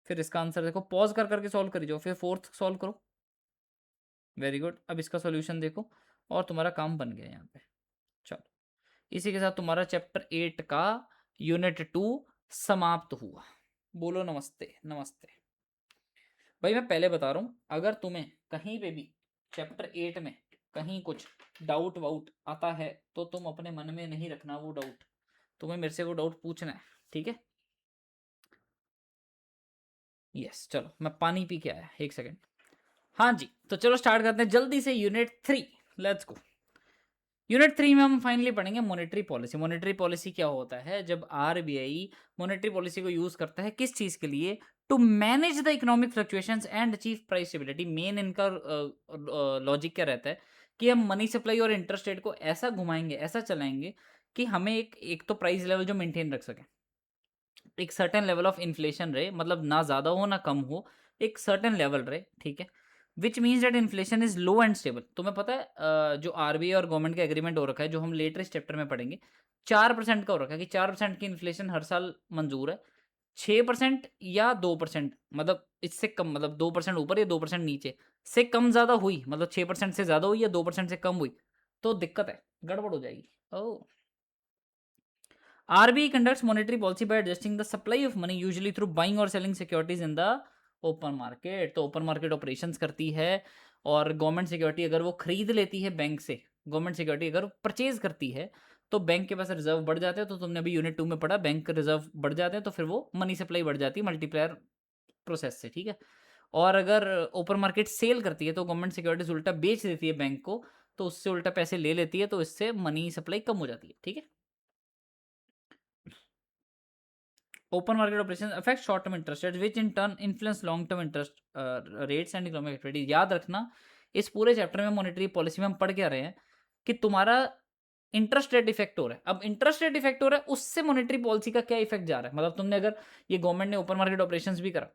फिर इसका आंसर देखो, पॉज कर करके सॉल्व करी जाओ, फिर फोर्थ सॉल्व करो। वेरी गुड, अब इसका सॉल्यूशन देखो, और तुम्हारा काम बन गया यहाँ पे। चलो, इसी के साथ तुम्हारा चैप्टर 8 का यूनिट 2 समाप्त हुआ। बोलो नमस्ते नमस्ते। भाई मैं पहले बता रहा हूँ, अगर तुम्हें कहीं पे भी चैप्टर 8 में कहीं कुछ डाउट वाउट आता है, तो तुम अपने मन में नहीं रखना वो डाउट, तुम्हें मेरे से वो डाउट पूछना है, ठीक है। यस, चलो मैं पानी पी के आया, एक सेकेंड। हाँ जी, तो चलो स्टार्ट करते हैं जल्दी से यूनिट 3, लेट्स गो। यूनिट 3 में हम फाइनली पढ़ेंगे मॉनेटरी पॉलिसी। मॉनेटरी पॉलिसी क्या होता है, जब आरबीआई मॉनेटरी पॉलिसी को यूज करता है किस चीज के लिए, to manage the economic fluctuations and achieve price stability. Main इनका लॉजिक क्या रहता है कि हम मनी सप्लाई और इंटरेस्ट रेट को ऐसा घुमाएंगे, ऐसा चलाएंगे कि हमें एक तो प्राइस लेवल जो मेंटेन रख सके, एक सर्टेन लेवल ऑफ इन्फ्लेशन रहे, मतलब ना ज़्यादा हो ना कम हो, एक सर्टेन लेवल रहे, ठीक है। Which means that inflation is low and stable. तुम्हें पता है जो आरबीआई और गवर्नमेंट का एग्रीमेंट हो रखा है, जो हम लेटेस्ट चैप्टर में पढ़ेंगे, 4% का हो रखा है कि 4% की इन्फ्लेशन हर साल मंजूर है। 6% या 2%, मतलब इससे कम, मतलब 2% ऊपर या 2% नीचे से कम ज़्यादा हुई, मतलब 6% से ज़्यादा हुई या 2% से कम हुई, तो दिक्कत है, गड़बड़ हो जाएगी। ओह। RBI conducts monetary policy by adjusting the supply of money, usually through buying or selling securities in the open market. तो ओपन मार्केट ऑपरेशंस करती है, और गवर्नमेंट सिक्योरिटी अगर वो खरीद लेती है बैंक से, गवर्नमेंट सिक्योरिटी अगर परचेज करती है, तो बैंक के पास रिजर्व बढ़ जाते हैं। तो तुमने अभी यूनिट 2 में पढ़ा, बैंक रिजर्व बढ़ जाते हैं तो फिर वो मनी सप्लाई बढ़ जाती है मल्टीप्लायर प्रोसेस से, ठीक है। और अगर ओपन मार्केट सेल करती है तो गवर्नमेंट सिक्योरिटीज उल्टा बेच देती है बैंक को, तो उससे उल्टा पैसे ले लेती है, तो इससे मनी सप्लाई कम हो जाती है, ठीक है। Open market operations affect short term interest rates, which in turn influence long term interest rates and economic activity। याद रखना, इस पूरे चैप्टर में मॉनेटरी पॉलिसी में हम पढ़ क्या रहे हैं कि तुम्हारा इंटरेस्ट रेट इफेक्ट हो रहा है। अब इंटरेस्ट रेट इफेक्ट हो रहा है, उससे मॉनेटरी पॉलिसी का क्या इफेक्ट जा रहा है। मतलब तुमने अगर ये गवर्नमेंट ने ओपन मार्केट ऑपरेशंस भी करा,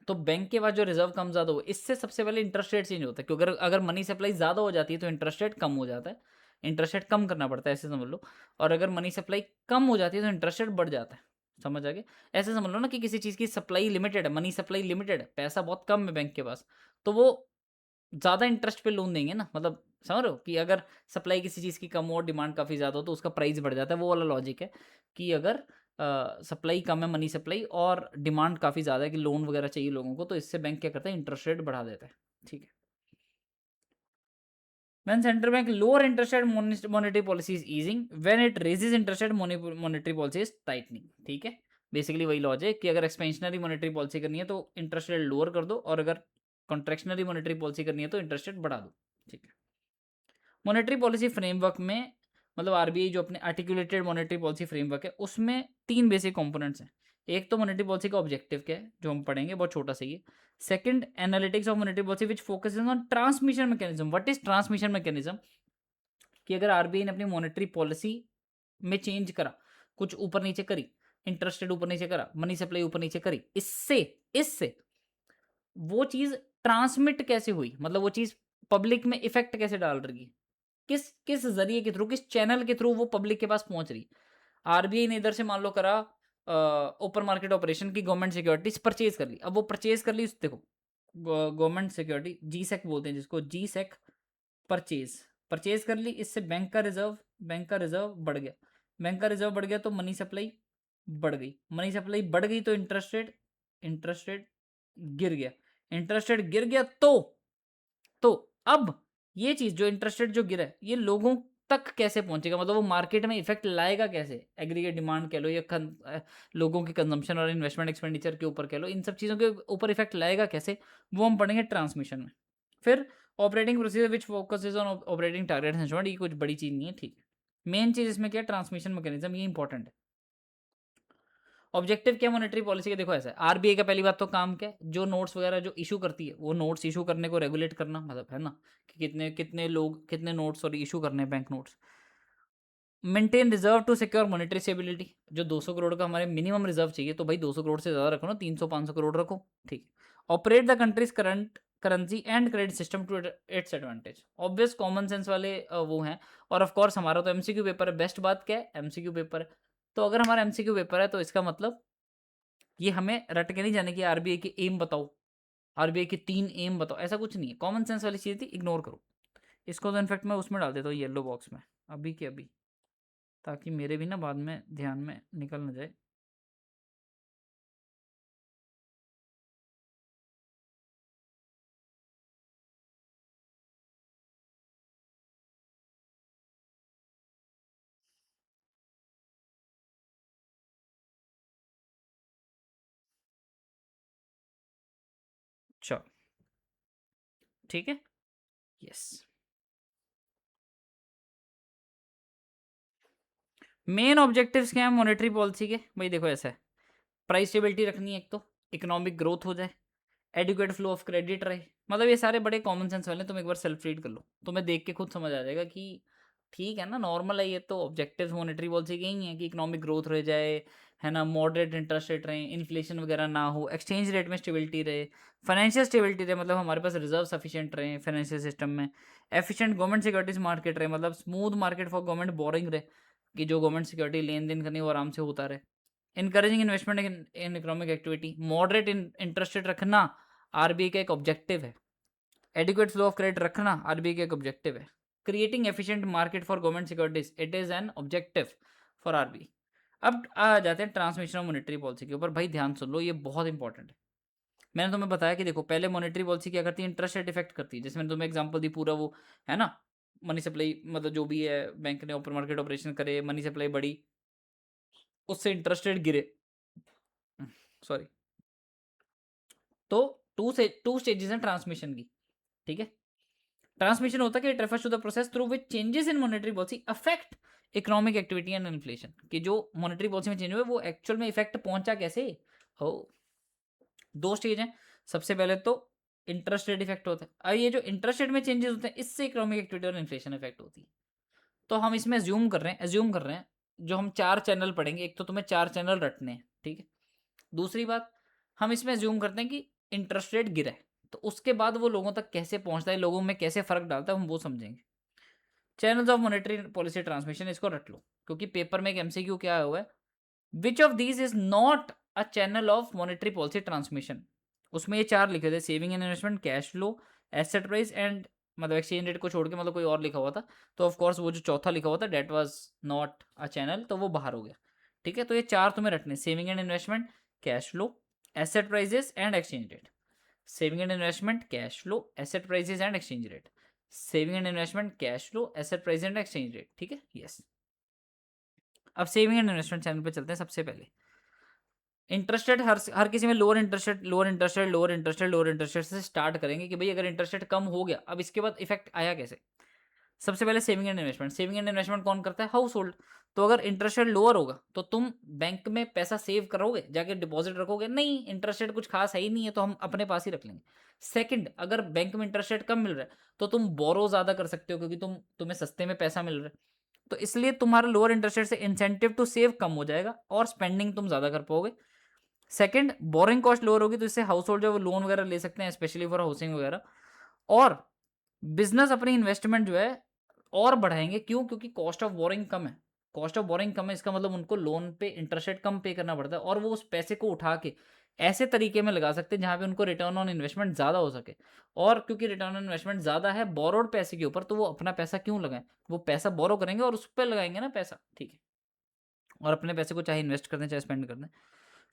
तो बैंक के पास जो रिजर्व कम ज़्यादा हो, इससे सबसे पहले इंटरेस्ट रेट चेंज होता है, क्योंकि अगर मनी सप्लाई ज़्यादा हो जाती है तो इंटरेस्ट रेट कम हो जाता है, इंटरेस्ट रेट कम करना पड़ता है, ऐसे समझ लो। और अगर मनी सप्लाई कम हो जाती है तो इंटरेस्ट रेट बढ़ जाता है, समझ आ गया। ऐसे समझ लो ना कि किसी चीज़ की सप्लाई लिमिटेड है, मनी सप्लाई लिमिटेड है, पैसा बहुत कम है बैंक के पास, तो वो ज़्यादा इंटरेस्ट पे लोन देंगे ना। मतलब समझ रहे हो कि अगर सप्लाई किसी चीज़ की कम हो और डिमांड काफ़ी ज़्यादा हो तो उसका प्राइस बढ़ जाता है। वो वाला लॉजिक है कि अगर सप्लाई कम है, मनी सप्लाई, और डिमांड काफ़ी ज़्यादा है कि लोन वगैरह चाहिए लोगों को, तो इससे बैंक क्या करता है, इंटरेस्ट रेट बढ़ा देता है, ठीक है। When central bank lower interest rate, monetary policy is easing. When it raises interest rate, monetary policy is tightening, ठीक है। बेसिकली वही लॉजिक कि अगर एक्सपेंशनरी मॉनेटरी पॉलिसी करनी है तो इंटरेस्ट रेट लोअर कर दो, और अगर कॉन्ट्रेक्शनरी मॉनेटरी पॉलिसी करनी है तो इंटरेस्ट रेट बढ़ा दो, ठीक है। मॉनेटरी पॉलिसी फ्रेमवर्क में, मतलब आरबीआई जो अपने आर्टिकुलेटेड मॉनेटरी पॉलिसी फ्रेमवर्क है, उसमें 3 बेसिक कंपोनेंट्स हैं। एक तो मॉनेटरी पॉलिसी का ऑब्जेक्टिव क्या है, जो हम पढ़ेंगे, बहुत छोटा सा ही है। Second, analytics of monetary policy which focuses on transmission mechanism. What is transmission mechanism? कि अगर आरबीआई ने अपनी मॉनेटरी पॉलिसी में चेंज करा, कुछ ऊपर नीचे करी, इंटरेस्ट रेट ऊपर नीचे करा, मनी सप्लाई ऊपर नीचे करी, इससे इससे वो चीज ट्रांसमिट कैसे हुई, मतलब वो चीज पब्लिक में इफेक्ट कैसे डाल रही है, किस किस जरिए के थ्रू, किस चैनल के थ्रू वो पब्लिक के पास पहुंच रही। आरबीआई ने इधर से मान लो करा ओपन मार्केट ऑपरेशन की, गवर्नमेंट सिक्योरिटीज परचेज कर ली। अब वो परचेज कर ली, देखो गवर्नमेंट सिक्योरिटी, जी सेक बोलते हैं जिसको, जी सेक परचेज, परचेज कर ली, इससे बैंक का रिजर्व बढ़ गया, बैंक का रिजर्व बढ़ गया तो मनी सप्लाई बढ़ गई, मनी सप्लाई बढ़ गई तो इंटरेस्ट रेट गिर गया, इंटरेस्ट रेट गिर गया तो अब ये चीज जो इंटरेस्ट रेट जो गिरा है, ये लोगों तक कैसे पहुंचेगा, मतलब वो मार्केट में इफेक्ट लाएगा कैसे, एग्रीगेट डिमांड कह लो या लोगों की कंजम्पशन और इन्वेस्टमेंट एक्सपेंडिचर के ऊपर कह लो, इन सब चीज़ों के ऊपर इफेक्ट लाएगा कैसे, वो हम पढ़ेंगे ट्रांसमिशन में। फिर operating procedure which focuses on operating target instrument, ये कुछ बड़ी चीज़ नहीं है, ठीक है। मेन चीज़ इसमें क्या है, ट्रांसमिशन मैकेनिज्म, ये इंपॉर्टेंट है। ऑब्जेक्टिव क्या मॉनेटरी पॉलिसी का, देखो ऐसा है, आरबीआई का पहली बात तो काम क्या है, जो नोट्स वगैरह जो इशू करती है, वो नोट्स इशू करने को रेगुलेट करना, मतलब है ना कि कितने कितने लोग कितने नोट्स और इशू करने हैं, bank notes. Maintain reserve to secure monetary stability, जो 200 करोड़ का हमारे मिनिमम रिजर्व चाहिए, तो भाई 200 करोड़ से ज़्यादा रखो ना, 300 500 करोड़ रखो, ठीक है। Operate the country's current currency and credit system to its advantage, obvious common sense वाले वो हैं। और ऑफ कोर्स हमारा तो एमसीक्यू पेपर है, बेस्ट बात क्या है, एमसीक्यू पेपर है। तो अगर हमारा एमसीक्यू पेपर है तो इसका मतलब ये हमें रट के नहीं जाने की आरबीआई की एम बताओ, आरबीआई की 3 एम बताओ, ऐसा कुछ नहीं है, कॉमन सेंस वाली चीज़ थी, इग्नोर करो इसको। तो इनफैक्ट मैं उसमें डाल देता हूँ येलो बॉक्स में, अभी के अभी, ताकि मेरे भी ना बाद में ध्यान में निकल ना जाए। चलो, ठीक है, यस। मेन ऑब्जेक्टिव्स क्या है मॉनेटरी पॉलिसी के, भाई देखो ऐसा है, प्राइस स्टेबिलिटी रखनी है एक तो, इकोनॉमिक ग्रोथ हो जाए, एडुकेट फ्लो ऑफ क्रेडिट रहे, मतलब ये सारे बड़े कॉमन सेंस वाले हैं, तुम एक बार सेल्फ रीड कर लो, तुम्हें देख के खुद समझ आ जाएगा कि ठीक है ना, नॉर्मल है, ये तो ऑब्जेक्टिव्स मॉनेटरी पॉलिसी के ही हैं कि इकोनॉमिक ग्रोथ रह जाए, है ना, मॉडरेट इंटरेस्ट रेट रहे, इन्फ्लेशन वगैरह ना हो, एक्सचेंज रेट में स्टेबिलिटी रहे, फाइनेंशियल स्टेबिलिटी रहे, मतलब हमारे पास रिजर्व सफिशिएंट रहे फाइनेंशियल सिस्टम में, एफिशिएंट गवर्नमेंट सिक्योरिटीज मार्केट रहे, मतलब smooth market for government boring रहे कि जो गवर्नमेंट सिक्योरिटी लेन देन करनी वो आराम से होता रहे, encouraging investment in economic activity, moderate interest rate रखना आरबीआई का एक ऑब्जेक्टिव है, एडिक्वेट फ्लो ऑफ क्रेडिट रखना आरबीआई का एक ऑब्जेक्टिव है, creating efficient market for government securities it is an objective for RBI. अब आ जाते हैं ट्रांसमिशन ऑफ मॉनेटरी पॉलिसी के ऊपर। भाई ध्यान सुन लो, ये बहुत इंपॉर्टेंट है। मैंने तुम्हें बताया कि देखो पहले मॉनेटरी पॉलिसी क्या करती है, इंटरेस्ट रेट इफेक्ट करती है, जैसे मैंने तुम्हें एग्जांपल दी पूरा वो, है ना, मनी सप्लाई, मतलब जो भी है बैंक ने ओपन मार्केट ऑपरेशन करे, मनी सप्लाई बढ़ी, उससे इंटरेस्ट रेट गिरे, सॉरी। तो टू स्टेजेस हैं ट्रांसमिशन की, ठीक है। ट्रांसमिशन होता है कि it refers to the process through which changes in monetary policy affect economic activity and inflation, कि जो मॉनेटरी पॉलिसी में चेंज हुए वो एक्चुअल में इफेक्ट पहुंचा कैसे हो। दो स्टेज हैं, सबसे पहले तो इंटरेस्ट रेट इफेक्ट होता है। अब ये जो इंटरेस्ट रेट में चेंजेस होते हैं इससे इकोनॉमिक एक्टिविटी और इन्फ्लेशन इफेक्ट होती है। तो हम इसमें एज्यूम कर रहे हैं जो हम चार चैनल पढ़ेंगे, एक तो तुम्हें चार चैनल रटने हैं, ठीक है। दूसरी बात, हम इसमें एज्यूम करते हैं कि इंटरेस्ट रेट गिरा है, तो उसके बाद वो लोगों तक कैसे पहुंचता है, लोगों में कैसे फर्क डालता है, हम वो समझेंगे। Channels of monetary policy transmission, इसको रट लो क्योंकि पेपर में एक एमसीक्यू क्या आया हुआ है, which of these is not a channel of monetary policy transmission. उसमें ये चार लिखे थे, saving and investment, cash flow, asset price and, मतलब एक्सचेंज रेट को छोड़ के मतलब कोई और लिखा हुआ था, तो ऑफ कोर्स वो जो चौथा लिखा हुआ था that was not a channel, तो वो बाहर हो गया, ठीक है। तो ये चार तुम्हें रटने, saving and investment, cash flow, asset prices and exchange rate. Saving and investment, cash flow, asset prices and exchange rate. Saving and investment, cash flow, asset price and exchange rate, ठीक है, यस। अब सेविंग एंड इन्वेस्टमेंट चैनल पे चलते हैं। सबसे पहले इंटरेस्ट रेट, हर किसी में lower interest rate, lower interest rate, lower interest rate, lower interest rate से स्टार्ट करेंगे कि भाई अगर इंटरेस्ट रेट कम हो गया, अब इसके बाद इफेक्ट आया कैसे। सबसे पहले saving and investment, saving and investment कौन करता है, हाउस होल्ड। तो अगर इंटरेस्ट रेट लोअर होगा तो तुम बैंक में पैसा सेव करोगे, जाके डिपॉजिट रखोगे नहीं, इंटरेस्ट रेट कुछ खास है ही नहीं है तो हम अपने पास ही रख लेंगे। सेकंड, अगर बैंक में इंटरेस्ट रेट कम मिल रहा है तो तुम बोरो ज्यादा कर सकते हो क्योंकि तुम्हें सस्ते में पैसा मिल रहा है, तो इसलिए तुम्हारा लोअर इंटरेस्ट रेट से इंसेंटिव टू सेव कम हो जाएगा और स्पेंडिंग तुम ज्यादा कर पाओगे। सेकंड, बोरिंग कॉस्ट लोअर होगी तो इससे हाउस होल्ड जो है वो लोन वगैरह ले सकते हैं, स्पेशली फॉर हाउसिंग वगैरह। और बिजनेस अपनी इन्वेस्टमेंट जो है और बढ़ाएंगे, क्यों, क्योंकि कॉस्ट ऑफ बोरिंग कम है। कॉस्ट ऑफ बोरिंग कम है इसका मतलब उनको लोन पे इंटरेस्ट रेट कम पे करना पड़ता है और वो उस पैसे को उठा के ऐसे तरीके में लगा सकते हैं जहां पे उनको रिटर्न ऑन इन्वेस्टमेंट ज्यादा हो सके। और क्योंकि रिटर्न ऑन इन्वेस्टमेंट ज्यादा है बोरोड पैसे के ऊपर, तो वो अपना पैसा क्यों लगाएं, वो पैसा बोरो करेंगे और उस पर लगाएंगे ना पैसा, ठीक है। और अपने पैसे को चाहे इन्वेस्ट कर दें चाहे स्पेंड कर दें।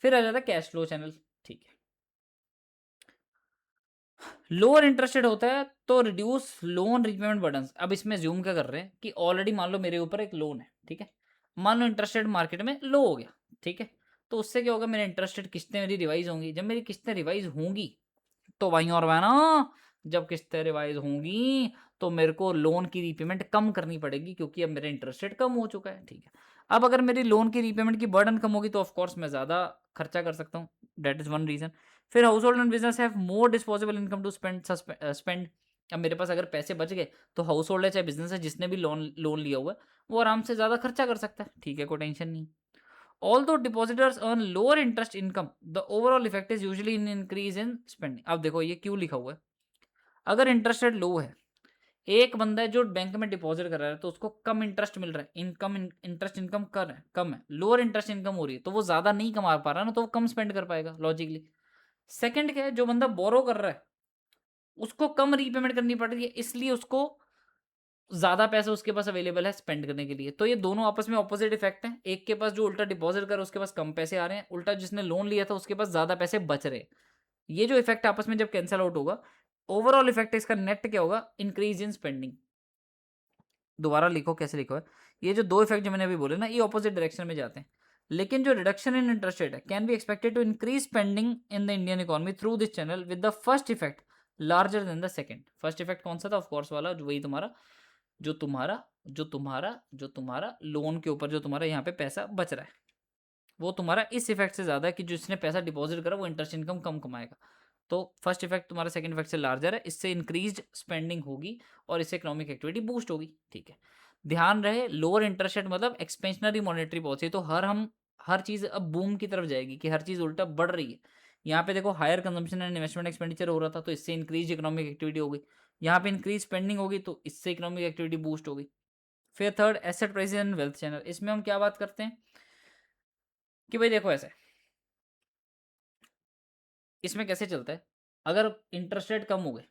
फिर आ जाता है कैश फ्लो चैनल, ठीक है। लोअर इंटरेस्ट रेट होता है तो रिड्यूस लोन रीपेमेंट बर्डन। अब इसमें ज्यूम क्या कर रहे हैं कि ऑलरेडी मान लो मेरे ऊपर एक लोन है, ठीक है। मान लो इंटरेस्ट रेट मार्केट में लो हो गया, ठीक है। तो उससे क्या होगा, मेरे इंटरेस्ट रेट किस्तें मेरी रिवाइज होंगी। जब मेरी किस्तें रिवाइज होंगी तो भाई और बहना, जब किस्तें रिवाइज होंगी तो मेरे को लोन की रीपेमेंट कम करनी पड़ेगी क्योंकि अब मेरा इंटरेस्ट रेट कम हो चुका है, ठीक है। अब अगर मेरी लोन की रीपेमेंट की बर्डन कम होगी तो ऑफकोर्स मैं ज़्यादा खर्चा कर सकता हूँ, डेट इज़ वन रीज़न। फिर household and business have more disposable income to spend. अब मेरे पास अगर पैसे बच गए तो हाउस होल्ड है चाहे बिजनेस है, जिसने भी लोन लोन लिया हुआ है वो आराम से ज़्यादा खर्चा कर सकता है, ठीक है, कोई टेंशन नहीं। Although depositors earn lower interest income, the overall effect is usually in increase in spending। अब देखो ये क्यों लिखा हुआ है, अगर इंटरेस्ट रेट लो है, एक बंदा है जो बैंक में डिपॉजिट कर रहा है तो उसको कम इंटरेस्ट मिल रहा है, इंटरेस्ट इनकम कम है, लोअर इंटरेस्ट इनकम हो रही है तो वो ज्यादा नहीं कमा पा रहा ना, तो वो कम स्पेंड कर पाएगा लॉजिकली। सेकंड क्या है, जो बंदा बोरो कर रहा है उसको कम रीपेमेंट करनी पड़ रही है, इसलिए उसको ज्यादा पैसा उसके पास अवेलेबल है स्पेंड करने के लिए। तो ये दोनों आपस में ऑपोजिट इफेक्ट हैं, एक के पास जो उल्टा डिपॉजिट कर उसके पास कम पैसे आ रहे हैं, उल्टा जिसने लोन लिया था उसके पास ज्यादा पैसे बच रहे हैं। ये जो इफेक्ट आपस में जब कैंसिल आउट होगा, ओवरऑल इफेक्ट इसका नेट क्या होगा, इंक्रीज इन स्पेंडिंग। दोबारा लिखो कैसे लिखो है, ये जो दो इफेक्ट जो मैंने अभी बोले ना ये ऑपोजिट डायरेक्शन में जाते हैं, लेकिन जो रिडक्शन इन इंटरेस्ट रेट है can be expected to increase spending in the Indian economy through this channel with the first effect larger than the second. First effect कौन सा था, ऑफकोर्स वाला जो वही तुम्हारा जो तुम्हारा जो तुम्हारा लोन के ऊपर जो तुम्हारा यहाँ पे पैसा बच रहा है वो तुम्हारा इस इफेक्ट से ज्यादा है कि जिसने पैसा डिपॉजिट करा वो इंटरेस्ट इनकम कम कमाएगा। तो फर्स्ट इफेक्ट तुम्हारा सेकंड इफेक्ट से लार्जर है, इससे इंक्रीज स्पेंडिंग होगी और इससे इकोनॉमिक एक्टिविटी बूस्ट होगी, ठीक है। ध्यान रहे, लोअर इंटरेस्ट रेट मतलब एक्सपेंशनरी मॉनेटरी पॉलिसी, तो हर चीज़ अब बूम की तरफ जाएगी कि हर चीज़ उल्टा बढ़ रही है। यहाँ पे देखो higher consumption and investment expenditure हो रहा था, तो इससे इंक्रीज इकोनॉमिक एक्टिविटी हो गई। यहाँ पे इंक्रीज स्पेंडिंग होगी, तो इससे इकोनॉमिक एक्टिविटी बूस्ट होगी। फिर third, asset prices and wealth channel. इसमें हम क्या बात करते हैं कि भाई देखो ऐसे, इसमें कैसे चलता है, अगर इंटरेस्ट रेट कम हो गए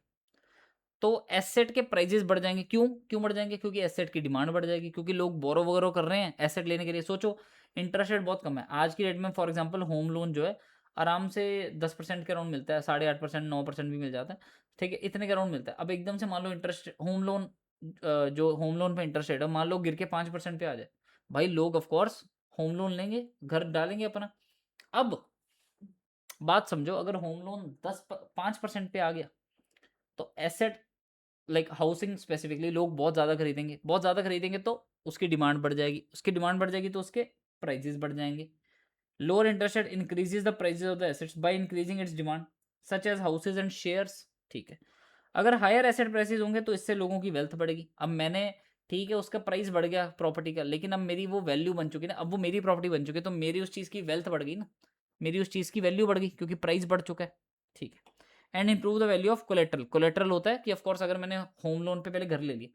तो एसेट के प्राइजेस बढ़ जाएंगे। क्यों क्यों बढ़ जाएंगे? क्योंकि एसेट की डिमांड बढ़ जाएगी, क्योंकि लोग बोरो वगैरह कर रहे हैं एसेट लेने के लिए। सोचो इंटरेस्ट रेट बहुत कम है आज की डेट में, फॉर एग्जांपल होम लोन जो है आराम से 10% के अराउंड मिलता है, 8.5%, 9% भी मिल जाता है, ठीक है, इतने के अराउंड मिलता है। अब एकदम से मान लो इंटरेस्ट होम लोन, जो होम लोन पे इंटरेस्ट रेट है मान लो गिर के 5% पे आ जाए, भाई लोग ऑफकोर्स होम लोन लेंगे, घर डालेंगे अपना। अब बात समझो, अगर होम लोन 5% पे आ गया तो एसेट लाइक हाउसिंग स्पेसिफिकली लोग बहुत ज़्यादा खरीदेंगे, बहुत ज़्यादा खरीदेंगे तो उसकी डिमांड बढ़ जाएगी, उसकी डिमांड बढ़ जाएगी तो उसके प्राइजेस बढ़ जाएंगे। Lower interest rate increases the prices of the assets by increasing its demand such as houses and shares, ठीक है। अगर हायर एसेट प्राइसेस होंगे तो इससे लोगों की वेल्थ बढ़ेगी। अब मैंने, ठीक है, उसका प्राइस बढ़ गया प्रॉपर्टी का, लेकिन अब मेरी वो वैल्यू बन चुकी है ना, अब वो मेरी प्रॉपर्टी बन चुकी है, तो मेरी उस चीज़ की वेल्थ बढ़ गई ना, मेरी उस चीज़ की वैल्यू बढ़ गई क्योंकि प्राइस बढ़ चुका है, ठीक है। And improve the value of collateral. Collateral होता है कि ऑफकोर्स अगर मैंने होम लोन पे पहले घर ले लिया,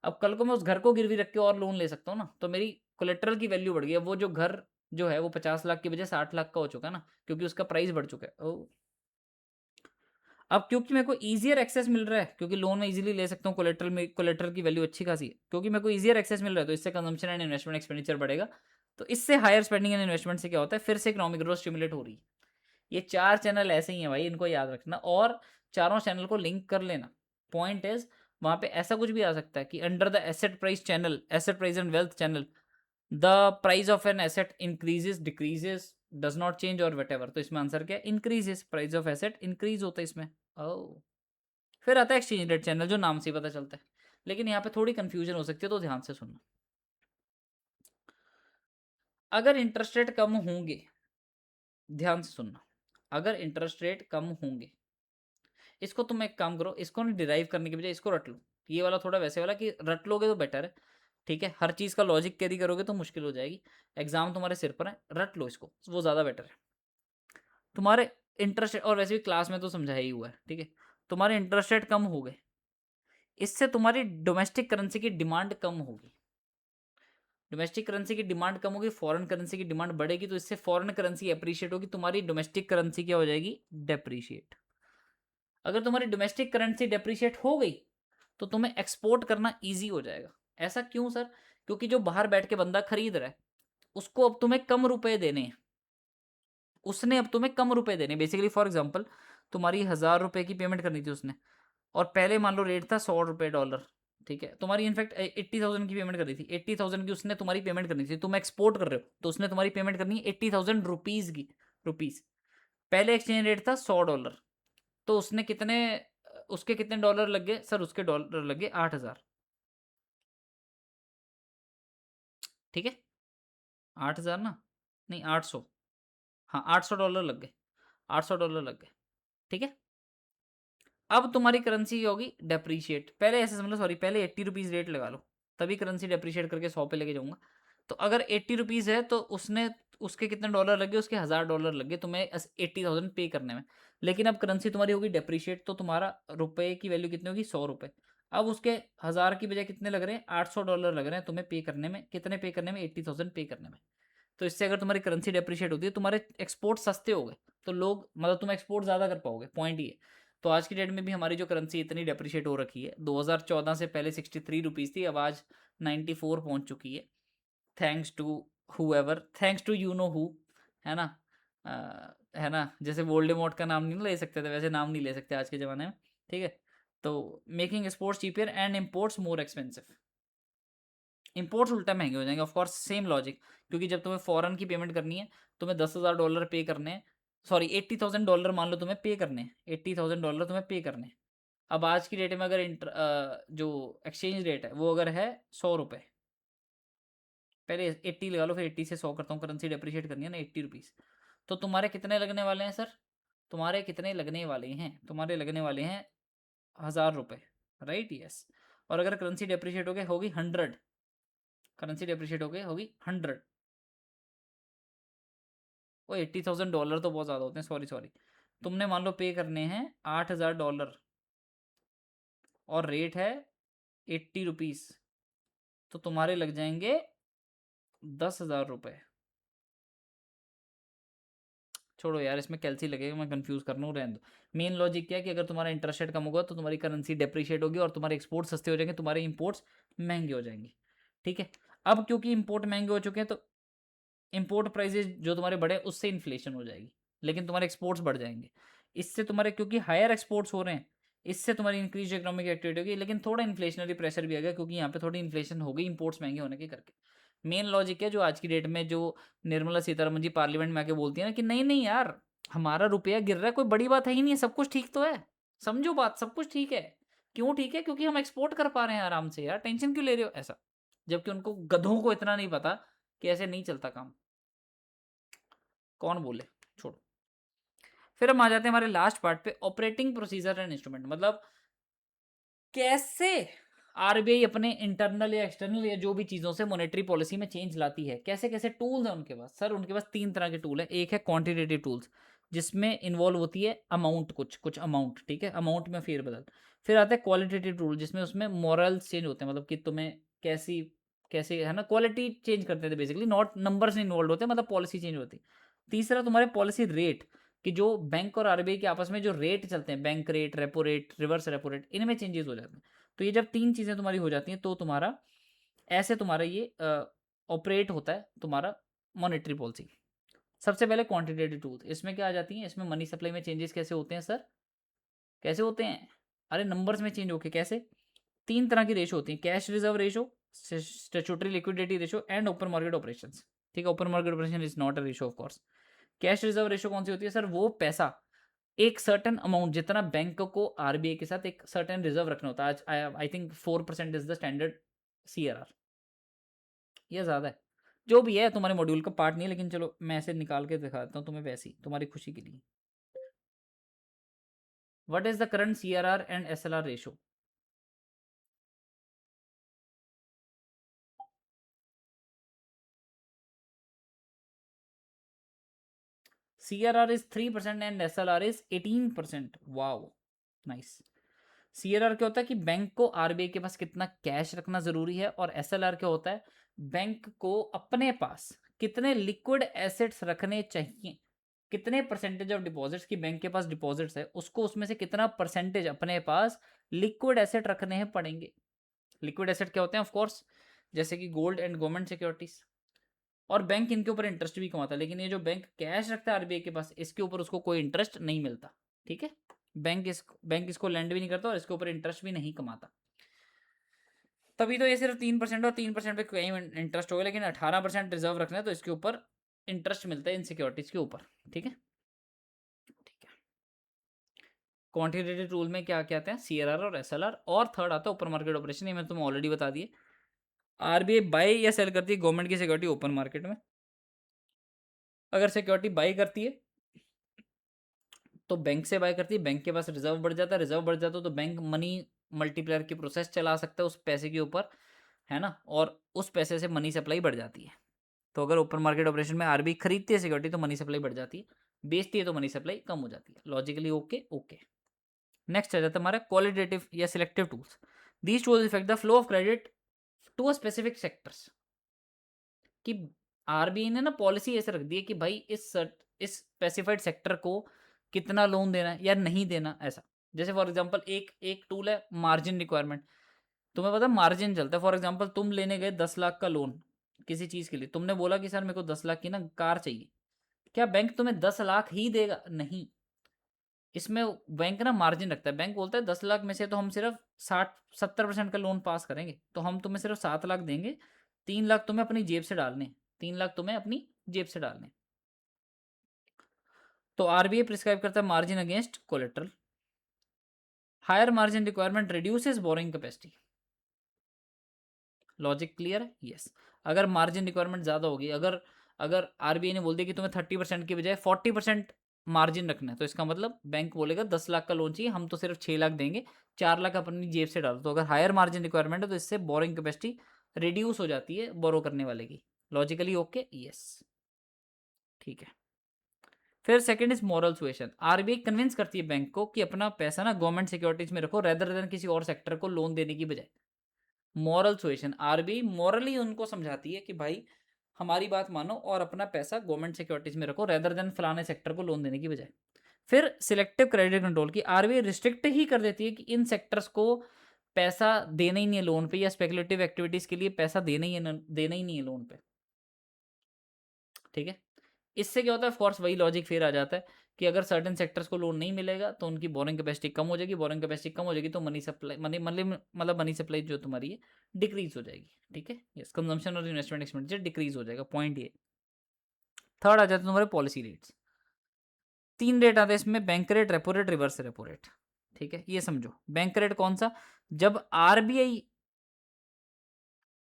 अब कल को मैं उस घर को गिरवी रख के और लोन ले सकता हूँ ना, तो मेरी कोलेट्रल की वैल्यू बढ़ गई। अब वो जो घर जो है वो 50 लाख की बजाय 60 लाख का हो चुका है ना, क्योंकि उसका प्राइस बढ़ चुका है। अब क्योंकि मेरे को ईजियर एक्सेस मिल रहा है, क्योंकि लोन में इजीली ले सकता हूँ, कोलेट्रल में कोलेट्रल की वैल्यू अच्छी खासी है, क्योंकि मेरे को ईजियर एक्सेस मिल रहा है, तो इससे कंजम्पशन एंड इन्वेस्टमेंट एक्सपेंडिचर बढ़ेगा। तो इससे हायर स्पेंडिंग एंड इन्वेस्टमेंट से क्या होता है, फिर से इकोनॉमिक ग्रोथ स्टिमुलेट हो रही है। ये 4 चैनल ऐसे ही हैं भाई, इनको याद रखना और चारों चैनल को लिंक कर लेना। पॉइंट इज, वहाँ पे ऐसा कुछ भी आ सकता है कि under the asset price channel, asset price and wealth channel, the price of an asset increases, decreases, does not change और वट एवर। तो इसमें आंसर क्या है? Increases, price of asset increase होता है इसमें। ओ, फिर आता है एक्सचेंज रेट चैनल, जो नाम से ही पता चलता है, लेकिन यहाँ पे थोड़ी कंफ्यूजन हो सकती है, तो ध्यान से सुनना। अगर इंटरेस्ट रेट कम होंगे, ध्यान से सुनना, अगर इंटरेस्ट रेट कम होंगे, इसको तुम एक काम करो, इसको ना डिराइव करने की बजाय इसको रट लो। ये वाला थोड़ा वैसे वाला कि रट लोगे तो बेटर है, ठीक है। हर चीज़ का लॉजिक कैरी करोगे तो मुश्किल हो जाएगी, एग्जाम तुम्हारे सिर पर है, रट लो इसको, वो ज़्यादा बेटर है। तुम्हारे इंटरेस्ट, और वैसे भी क्लास में तो समझाया ही हुआ है, ठीक है। तुम्हारे इंटरेस्ट रेट कम हो गए, इससे तुम्हारी डोमेस्टिक करेंसी की डिमांड कम होगी। डोमेस्टिक करेंसी की डिमांड कम होगी, फॉरेन करेंसी की डिमांड बढ़ेगी, तो इससे फॉरेन करेंसी अप्रिशिएट होगी, तुम्हारी डोमेस्टिक करेंसी क्या हो जाएगी? डेप्रिशिएट। अगर तुम्हारी डोमेस्टिक करेंसी डेप्रिशिएट हो गई तो तुम्हें एक्सपोर्ट करना ईजी हो जाएगा। ऐसा क्यों सर? क्योंकि जो बाहर बैठ के बंदा खरीद रहा है, उसको अब तुम्हें कम रुपए देने हैं, उसने अब तुम्हें कम रुपए देने। बेसिकली फॉर एग्जांपल, तुम्हारी 1000 रुपए की पेमेंट करनी थी उसने, और पहले मान लो रेट था 100 रुपए डॉलर, ठीक है। तुम्हारी इनफैक्ट 80,000 की पेमेंट करनी थी, 80,000 की उसने तुम्हारी पेमेंट करनी थी, तुम एक्सपोर्ट कर रहे हो तो उसने तुम्हारी पेमेंट करनी है 80,000 रुपीज की, रुपीज। पहले एक्सचेंज रेट था $100, तो उसने कितने, उसके कितने डॉलर लग गए सर? उसके डॉलर लग गए 8,000, ठीक है। 8,000 ना, नहीं 800, हाँ $800 लग गए, $800 लग गए, ठीक है। अब तुम्हारी करेंसी होगी डेप्रीशिएट। पहले ऐसे समझ लो, सॉरी, पहले 80 रुपीज़ रेट लगा लो, तभी करेंसी डेप्रीशिएट करके 100 पे लेके जाऊंगा। तो अगर 80 रुपीज़ है तो उसने, उसके कितने डॉलर लगे? उसके $1000 लगे तुम्हें 80,000 पे करने में। लेकिन अब करेंसी तुम्हारी होगी डेप्रीशिएट, तो तुम्हारा रुपए की वैल्यू कितनी होगी? 100 रुपये। अब उसके 1000 की बजाय कितने लग रहे हैं? $800 लग रहे हैं तुम्हें पे करने में। कितने पे करने में? 80,000 पे करने में। तो इससे अगर तुम्हारी करेंसी डेप्रिशिएट होती है, तुम्हारे एक्सपोर्ट सस्ते हो गए, तो लोग, मतलब तुम एक्सपोर्ट ज़्यादा कर पाओगे, पॉइंट ये। तो आज की डेट में भी हमारी जो करेंसी इतनी डेप्रिशिएट हो रखी है, 2014 से पहले 63 रुपीज़ थी, अब आज 94 पहुंच चुकी है, thanks to whoever, thanks to you know who, है ना। है ना, जैसे वोल्डेमॉर्ट का नाम नहीं ले सकते थे, वैसे नाम नहीं ले सकते आज के ज़माने में, ठीक है। तो making exports cheaper and imports more expensive, imports उल्टा महंगे हो जाएंगे, ऑफकोर्स सेम लॉजिक। क्योंकि जब तुम्हें फॉरेन की पेमेंट करनी है, तुम्हें $10,000 पे करने हैं, सॉरी $80,000 मान लो तुम्हें पे करने हैं, $80,000 तुम्हें पे करने हैं। अब आज की डेट में अगर जो एक्सचेंज रेट है वो अगर है 100 रुपये, पहले 80 लगा लो, फिर 80 से 100 करता हूँ, करेंसी डेप्रिशिएट करनी है ना, 80 रुपीज़। तो तुम्हारे कितने लगने वाले हैं सर? तुम्हारे कितने लगने वाले हैं? तुम्हारे लगने वाले हैं 1000 रुपये, राइट, यस। और अगर करेंसी डेप्रिशिएट हो गई, होगी 100, करेंसी डेप्रिशिएट हो गई, होगी 100। वो $80,000 तो बहुत ज़्यादा होते हैं, सॉरी सॉरी। तुमने मान लो पे करने हैं $8,000 और रेट है 80 रुपीज़, तो तुम्हारे लग जाएंगे 10,000 रुपये। छोड़ो यार, इसमें कैलसी लगेगा, मैं कंफ्यूज कर रहा हूँ, रहने दो। मेन लॉजिक क्या है कि अगर तुम्हारा इंटरेस्ट रेट कम होगा तो तुम्हारी करेंसी डेप्रिशिएट होगी और तुम्हारे एक्सपोर्ट सस्ते हो जाएंगे, तुम्हारे इंपोर्ट्स महंगे हो जाएंगे। ठीक है, अब क्योंकि इंपोर्ट महंगे हो चुके हैं तो इंपोर्ट प्राइसेस जो तुम्हारे बढ़े उससे इन्फ्लेशन हो जाएगी, लेकिन तुम्हारे एक्सपोर्ट्स बढ़ जाएंगे। इससे तुम्हारे क्योंकि हायर एक्सपोर्ट्स हो रहे हैं, इससे तुम्हारी इंक्रीज इकोनॉमिक एक्टिविटी होगी, लेकिन थोड़ा इन्फ्लेशनरी प्रेशर भी आ गया क्योंकि यहाँ पे थोड़ी इन्फ्लेशन हो गई इंपोर्ट्स महंगे होने के करके। मेन लॉजिक है जो आज की डेट में जो निर्मला सीतारमन जी पार्लियामेंट में आके बोलती है ना कि नहीं नहीं यार, हमारा रुपया गिर रहा है, कोई बड़ी बात है ही नहीं है, सब कुछ ठीक तो है। समझो बात, सब कुछ ठीक है। क्यों ठीक है? क्योंकि हम एक्सपोर्ट कर पा रहे हैं आराम से, यार टेंशन क्यों ले रहे हो ऐसा। जबकि उनको गधों को इतना नहीं पता कि ऐसे नहीं चलता काम। कौन बोले, छोड़ो। फिर हम आ जाते हैं हमारे लास्ट पार्ट पे, ऑपरेटिंग प्रोसीजर एंड इंस्ट्रूमेंट। मतलब कैसे आरबीआई अपने इंटरनल या एक्सटर्नल या जो भी चीज़ों से मॉनेटरी पॉलिसी में चेंज लाती है, कैसे कैसे टूल्स हैं उनके पास। सर उनके पास 3 तरह के टूल है। एक है क्वांटिटेटिव टूल्स, जिसमें इन्वॉल्व होती है अमाउंट, कुछ कुछ अमाउंट, ठीक है, अमाउंट में फेरबदल। फिर आता है क्वालिटेटिव टूल, जिसमें उसमें मॉरल्स चेंज होते हैं, मतलब कि तुम्हें कैसी कैसे है ना, क्वालिटी चेंज करते थे बेसिकली, नॉट नंबर्स इन्वॉल्व होते हैं, मतलब पॉलिसी चेंज होती है। तीसरा तुम्हारे पॉलिसी रेट, कि जो बैंक और आरबीआई के आपस में जो रेट चलते हैं, bank rate, repo rate, reverse repo rate, इनमें चेंजेस हो जाते हैं। तो ये जब 3 चीज़ें तुम्हारी हो जाती हैं तो तुम्हारा ऐसे तुम्हारा ये ऑपरेट होता है तुम्हारा मॉनेटरी पॉलिसी। सबसे पहले क्वांटिटेटिव टूल्स, इसमें क्या आ जाती हैं, इसमें मनी सप्लाई में चेंजेस कैसे होते हैं सर, कैसे होते हैं? अरे नंबर्स में चेंज होके कैसे? 3 तरह की रेशो होती है, cash reserve ratio, statutory liquidity ratio and open market operations. ठीक है, open market operation is not a ratio of course. Cash reserve ratio कौन सी होती है सर? वो पैसा, एक सर्टेन अमाउंट जितना बैंक को आरबीआई के साथ एक सर्टेन रिजर्व रखना होता है। आज I think 4% is the standard CRR, ये ज़्यादा है। जो भी है तुम्हारे मॉड्यूल का पार्ट नहीं है, लेकिन चलो मैं ऐसे निकाल के दिखाता हूँ तुम्हें, वैसे ही तुम्हारी खुशी के लिए। What is the current CRR and SLR ratio? CRR is 3% and SLR is 18%. Wow, nice. CRR क्या होता है कि बैंक को आरबीआई के पास कितना कैश रखना जरूरी है, और SLR क्या होता है, बैंक को अपने पास कितने लिक्विड एसेट्स रखने चाहिए, कितने परसेंटेज ऑफ डिपॉजिट्स की बैंक के पास डिपॉजिट्स है, उसको उसमें से कितना परसेंटेज अपने पास लिक्विड एसेट रखने हैं पड़ेंगे। लिक्विड एसेट क्या होते हैं? ऑफ कोर्स जैसे कि गोल्ड एंड गवर्नमेंट सिक्योरिटीज, और बैंक इनके ऊपर इंटरेस्ट भी कमाता है, लेकिन ये जो बैंक कैश रखता है आरबीआई के पास, इसके ऊपर उसको कोई इंटरेस्ट नहीं मिलता। ठीक है, बैंक इसको लैंड भी नहीं करता और इसके ऊपर इंटरेस्ट भी नहीं कमाता। तभी तो ये सिर्फ 3% और 3% पे कहीं इंटरेस्ट होगा, लेकिन 18% रिजर्व रखना है तो इसके ऊपर इंटरेस्ट मिलता है इन सिक्योरिटीज के ऊपर। ठीक है, ठीक है। क्वांटिटेटिव टूल में क्या क्या आते हैं? सीआरआर और एसएलआर, और थर्ड आता है ओपन मार्केट ऑपरेशन, ये मैं तुम्हें ऑलरेडी बता दिए। आरबीआई बाय या सेल करती है गवर्नमेंट की सिक्योरिटी ओपन मार्केट में। अगर सिक्योरिटी बाय करती है तो बैंक से बाय करती है, बैंक के पास रिजर्व बढ़ जाता है, रिजर्व बढ़ जाता है तो बैंक मनी मल्टीप्लायर की प्रोसेस चला सकता है उस पैसे के ऊपर, है ना, और उस पैसे से मनी सप्लाई बढ़ जाती है। तो अगर ओपन मार्केट ऑपरेशन में आरबीआई खरीदती है सिक्योरिटी तो मनी सप्लाई बढ़ जाती है, बेचती है तो मनी सप्लाई कम हो जाती है। Logically okay okay. नेक्स्ट आ जाता है हमारा क्वालिटेटिव या selective tools. These tools affect the flow of credit to a specific sectors. कि आरबीआई ने ना पॉलिसी ऐसे रख दी है कि भाई इस स्पेसिफाइड सेक्टर को कितना लोन देना है या नहीं देना, ऐसा। जैसे फॉर एग्जांपल एक एक टूल है मार्जिन रिक्वायरमेंट। तुम्हें पता है मार्जिन चलता है। फॉर एग्जांपल तुम लेने गए 10 लाख का लोन किसी चीज़ के लिए, तुमने बोला कि सर मेरे को 10 लाख की ना कार चाहिए। क्या बैंक तुम्हें 10 लाख ही देगा? नहीं। इसमें बैंक ना मार्जिन रखता है। बैंक बोलता है 10 लाख में से तो हम सिर्फ 60-70% का लोन पास करेंगे, तो हम तुम्हें सिर्फ 7 लाख देंगे, 3 लाख तुम्हें अपनी जेब से डालने, 3 लाख तुम्हें अपनी जेब से डालने। तो आरबीआई प्रिस्क्राइब करता है margin against collateral. Higher margin requirement reduces borrowing capacity. Logic clear है? यस। अगर मार्जिन रिक्वायरमेंट ज़्यादा होगी, अगर अगर आरबीआई ने बोल दिया कि तुम्हें 30% की बजाय 40% मार्जिन रखना है, तो इसका मतलब बैंक बोलेगा 10 लाख का लोन चाहिए, हम तो सिर्फ 6 लाख देंगे, 4 लाख अपनी जेब से डालो। तो अगर हायर मार्जिन रिक्वायरमेंट है तो इससे बोरिंग कैपेसिटी रिड्यूस हो जाती है बोरो करने वाले की। लॉजिकली ओके, यस, ठीक है। फिर second is moral suasion. RBI convince करती है बैंक को कि अपना पैसा ना गवर्नमेंट सिक्योरिटीज में रखो रेदर देन किसी और सेक्टर को लोन देने की बजाय। मॉरल सुएशन, आरबीआई मॉरली उनको समझाती है कि भाई हमारी बात मानो और अपना पैसा गवर्नमेंट सिक्योरिटीज में रखो रेदर देन फलाने सेक्टर को लोन देने की बजाय। फिर सिलेक्टिव क्रेडिट कंट्रोल की आरबीआई रिस्ट्रिक्ट ही कर देती है कि इन सेक्टर्स को पैसा देना ही नहीं है लोन पे, या स्पेकुलेटिव एक्टिविटीज के लिए पैसा देना ही नहीं है लोन पे, ठीक है। इससे क्या होता है, ऑफकोर्स वही लॉजिक फिर आ जाता है कि अगर सर्टेन सेक्टर्स को लोन नहीं मिलेगा तो उनकी बोरिंग कैपेसिटी कम हो जाएगी, बोरिंग कैपेसिटी कम हो जाएगी तो मनी सप्लाई मनी सप्लाई जो तुम्हारी है डिक्रीज हो जाएगी, ठीक है। यस, कंजम्पशन और इन्वेस्टमेंट एक्सपेंडिचर डिक्रीज हो जाएगा, पॉइंट ये। थर्ड आ जाता है तुम्हारे पॉलिसी रेट्स। 3 रेट आते हैं इसमें, bank rate, repo rate, reverse repo rate, ठीक है। ये समझो, बैंक रेट कौन सा, जब आरबीआई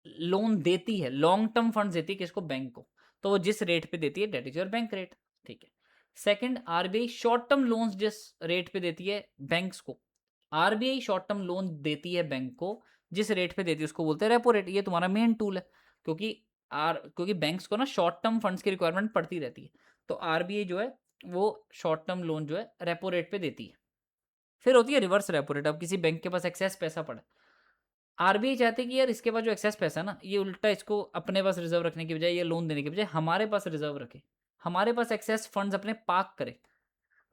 लोन देती है, लॉन्ग टर्म फंड देती है किसको, बैंक को, तो वो जिस रेट पे देती है that is your bank rate, ठीक है। Second, RBI short term loans जिस रेट पे देती है बैंक्स को, आरबीआई शॉर्ट टर्म लोन देती है बैंक को जिस रेट पे देती है उसको बोलते हैं रेपो रेट। ये तुम्हारा मेन टूल है, क्योंकि बैंक्स को ना शॉर्ट टर्म फंड्स की रिक्वायरमेंट पड़ती रहती है, तो आरबीआई जो है वो शॉर्ट टर्म लोन जो है रेपो रेट पे देती है। फिर होती है रिवर्स रेपो रेट। अब किसी बैंक के पास एक्सेस पैसा पड़ा, आरबीआई चाहती है कि यार इसके पास जो एक्सेस पैसा ना, ये उल्टा इसको अपने पास रिजर्व रखने की बजाय, ये लोन देने की बजाय हमारे पास रिजर्व रखे, हमारे पास एक्सेस फंड्स अपने पार्क करे।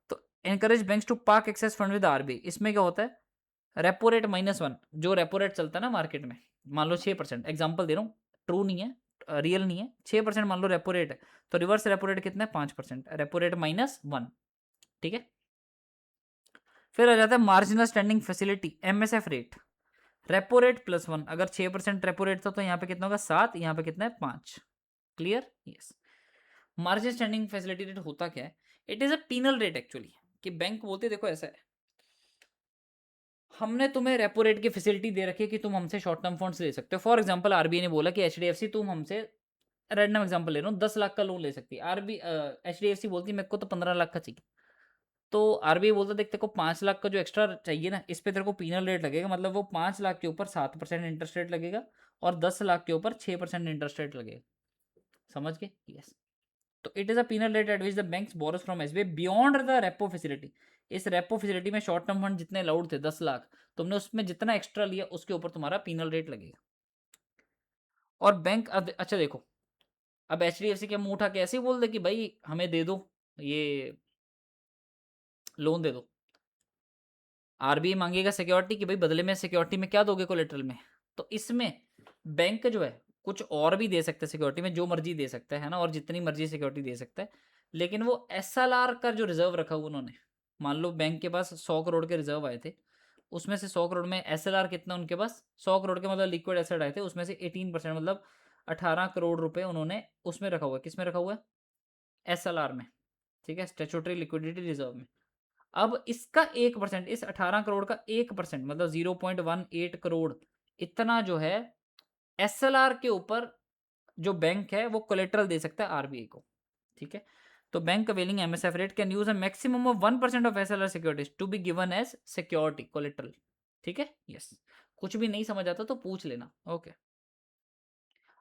तो encourage banks to park excess fund with RBI. इसमें क्या होता है, रेपो रेट -1, जो रेपो रेट चलता है ना मार्केट में, मान लो 6%, एग्जाम्पल दे रहा हूँ, ट्रू नहीं है, रियल नहीं है, 6% मान लो रेपो रेट है, तो रिवर्स रेपो रेट कितना है, 5%, रेपो रेट -1, ठीक है। फिर आ जाता है marginal standing facility, MSF rate. Repo rate +1, अगर 6% रेपो रेट था तो यहाँ पे कितना होगा 7, यहाँ पे कितना है 5, clear, yes. Margin standing facility rate होता क्या है, it is a penal rate actually, कि बैंक बोलते देखो ऐसा है, हमने तुम्हें रेपो रेट की फैसिलिटी दे रखी है कि तुम हमसे शॉर्ट टर्म फंड्स ले सकते हो। फॉर एग्जांपल आरबीआई ने बोला कि एचडीएफसी तुम हमसे, रैंडम एग्जांपल ले रहा हूँ, 10 लाख का लोन ले सकती है। एचडीएफसी बोलती है मेरे को तो 15 लाख का चाहिए, तो आरबीआई बोलता देख तेरे को 5 लाख का जो एक्स्ट्रा चाहिए ना, इस पे तेरे को पीनल रेट लगेगा, मतलब वो 5 लाख के ऊपर 7% इंटरेस्ट रेट लगेगा और 10 लाख के ऊपर 6% इंटरेस्ट रेट लगेगा, समझ गए, यस। तो it is a penal rate at which the banks borrows from SBI beyond the repo facility. इस रेपो फैसिलिटी में शॉर्ट टर्म फंड जितने अलाउड थे 10 लाख, तुमने उसमें जितना एक्स्ट्रा लिया उसके ऊपर तुम्हारा पीनल रेट लगेगा। और बैंक, अब अच्छा देखो, अब एच डी एफ सी के मुंह उठा के ऐसे ही बोल दे कि भाई हमें दे दो, ये लोन दे दो, आरबीआई मांगेगा सिक्योरिटी कि भाई बदले में सिक्योरिटी में क्या दोगे कोलेटरल में, तो इसमें बैंक जो है कुछ और भी दे सकता है सिक्योरिटी में, जो मर्जी दे सकता है ना, और जितनी मर्जी सिक्योरिटी दे सकता है, लेकिन वो एसएलआर का जो रिजर्व रखा हुआ उन्होंने, मान लो बैंक के पास 100 करोड़ के रिजर्व आए थे, उसमें से 100 करोड़ में एसएलआर कितना उनके पास, 100 करोड़ के मतलब लिक्विड एसेट आए थे, उसमें से 18% मतलब 18 करोड़ रुपए उन्होंने उसमें रखा हुआ है, किस में रखा हुआ है, एसएलआर में, ठीक है, स्टेचुटरी लिक्विडिटी रिजर्व में। अब इसका 1%, इस 18 करोड़ का 1% मतलब 0.18 करोड़, इतना जो है एसएलआर के ऊपर जो बैंक है वो कोलेटरल दे सकता है आरबीआई को, ठीक है। तो bank availing MSF rate can use a maximum of 1% of SLR securities to be given as security collateral, ठीक है, यस। कुछ भी नहीं समझ आता तो पूछ लेना, ओके।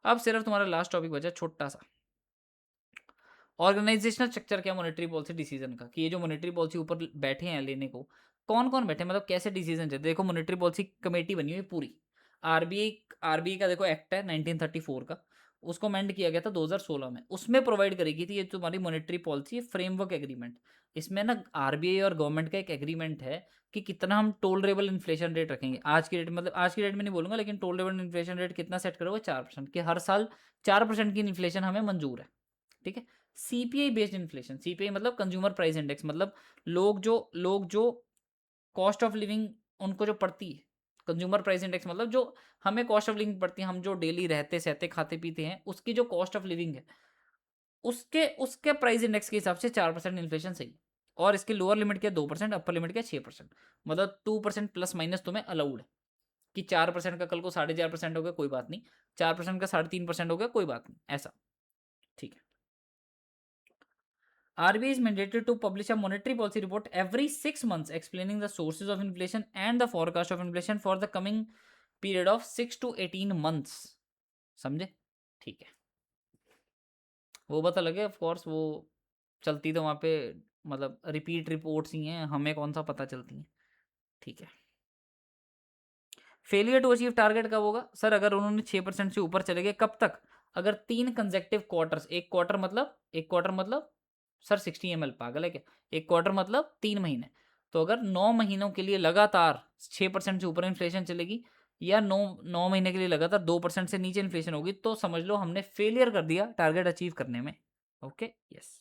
अब सिर्फ तुम्हारा लास्ट टॉपिक बचा छोटा सा, ऑर्गेनाइजेशनल स्ट्रक्चर क्या मॉनेटरी पॉलिसी डिसीजन का, कि ये जो मॉनेटरी पॉलिसी ऊपर बैठे हैं लेने को, कौन कौन बैठे हैं, मतलब कैसे डिसीजन चलते, देखो मॉनेटरी पॉलिसी कमेटी बनी हुई है पूरी, आरबीआई आरबीआई का देखो एक्ट है 1934 का, उसको अमेंड किया गया था 2016 में, उसमें प्रोवाइड करेगी थी ये तुम्हारी मॉनेटरी पॉलिसी फ्रेमवर्क एग्रीमेंट। इसमें ना आरबीआई और गवर्नमेंट का एक एग्रीमेंट है कि कितना हम टोलरेबल इन्फ्लेशन रेट रखेंगे, आज की डेट मतलब आज की डेट में नहीं बोलूंगा, लेकिन टोलरेबल इन्फ्लेशन रेट कितना सेट करोगे, 4%, कि हर साल 4% की इन्फ्लेशन हमें मंजूर है, ठीक है। सीपीआई बेस्ड इन्फ्लेशन, सीपीआई मतलब कंज्यूमर प्राइस इंडेक्स, मतलब लोग जो कॉस्ट ऑफ लिविंग उनको जो पड़ती है, कंज्यूमर प्राइस इंडेक्स मतलब जो हमें कॉस्ट ऑफ लिविंग पड़ती है, हम जो डेली रहते सहते खाते पीते हैं उसकी जो कॉस्ट ऑफ लिविंग है, उसके उसके प्राइस इंडेक्स के हिसाब से 4% इन्फ्लेशन सही है। और इसकी लोअर लिमिट क्या 2%, अपर लिमिट क्या 6%, मतलब 2% प्लस माइनस तुम्हें अलाउड है, कि 4% का कल को 4.5% हो गया कोई बात नहीं, 4% का 3.5% हो गया कोई बात नहीं, ऐसा, ठीक है। RBI is mandated to publish a monetary policy report every 6 months explaining the sources of inflation and the forecast of inflation for the coming period of 6 to 18 months. समझे? ठीक है, वो पता लगे ऑफ कोर्स, वो चलती तो वहाँ पे मतलब रिपीट रिपोर्ट्स ही हैं, हमें कौन सा पता चलती हैं। ठीक है, फेलियर टू अचीव टारगेट कब होगा सर? अगर उन्होंने 6% से ऊपर चले गए, कब तक? अगर 3 कंसेक्टिव क्वार्टर्स, एक क्वार्टर मतलब सर 60 ml, पागल है क्या? एक क्वार्टर मतलब 3 महीने, तो अगर 9 महीनों के लिए लगातार 6% से ऊपर इन्फ्लेशन चलेगी, या 9 महीने के लिए लगातार 2% से नीचे इन्फ्लेशन होगी, तो समझ लो हमने फेलियर कर दिया टारगेट अचीव करने में। Okay, yes.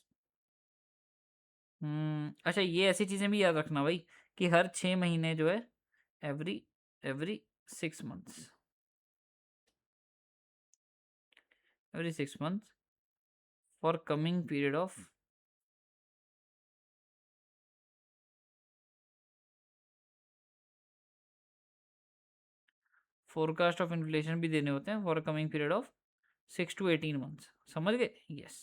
अच्छा, ये ऐसी चीज़ें भी याद रखना भाई, कि हर 6 महीने जो है, every every 6 months, every 6 months for coming period of forecast of inflation भी देने होते हैं for coming period of 6 to 18 months। समझ गए? यस।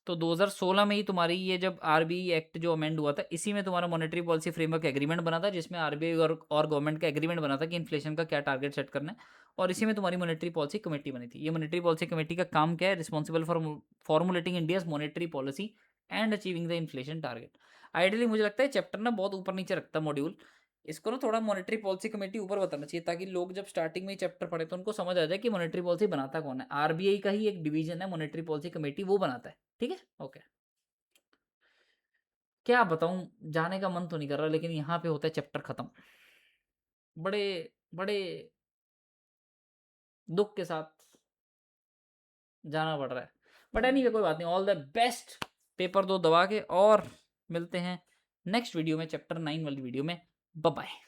तो 2016 में ही तुम्हारी ये जब आरबीआई एक्ट जो अमेंड हुआ था, इसी में तुम्हारा मॉनेटरी पॉलिसी फ्रेमवर्क एग्रीमेंट बना था, जिसमें आरबीआई और गवर्नमेंट का एग्रीमेंट बना था कि इन्फ्लेशन का क्या टारगेट सेट करना है, और इसी में तुम्हारी मॉनेटरी पॉलिसी कमेटी बनी थी। ये मॉनेटरी पॉलिसी कमेटी का काम क्या है? Responsible for formulating India's monetary policy and achieving the inflation target. Ideally मुझे लगता है चैप्टर ना बहुत ऊपर नीचे रखता मॉड्यूल, इसको ना थोड़ा मॉनेटरी पॉलिसी कमेटी ऊपर बताना चाहिए, ताकि लोग जब स्टार्टिंग में चैप्टर पढ़े तो उनको समझ आ जाए कि मॉनेटरी पॉलिसी बनाता कौन है। आरबीआई का ही एक डिवीजन है मॉनेटरी पॉलिसी कमेटी, वो बनाता है। ठीक है, ओके। क्या बताऊं, जाने का मन तो नहीं कर रहा, लेकिन यहाँ पे होता है चैप्टर खत्म, बड़े बड़े दुख के साथ जाना पड़ रहा है। बट एनीवे, कोई बात नहीं, ऑल द बेस्ट, पेपर दो दबा के, और मिलते हैं नेक्स्ट वीडियो में, चैप्टर 9 वाली वीडियो में। Bye bye.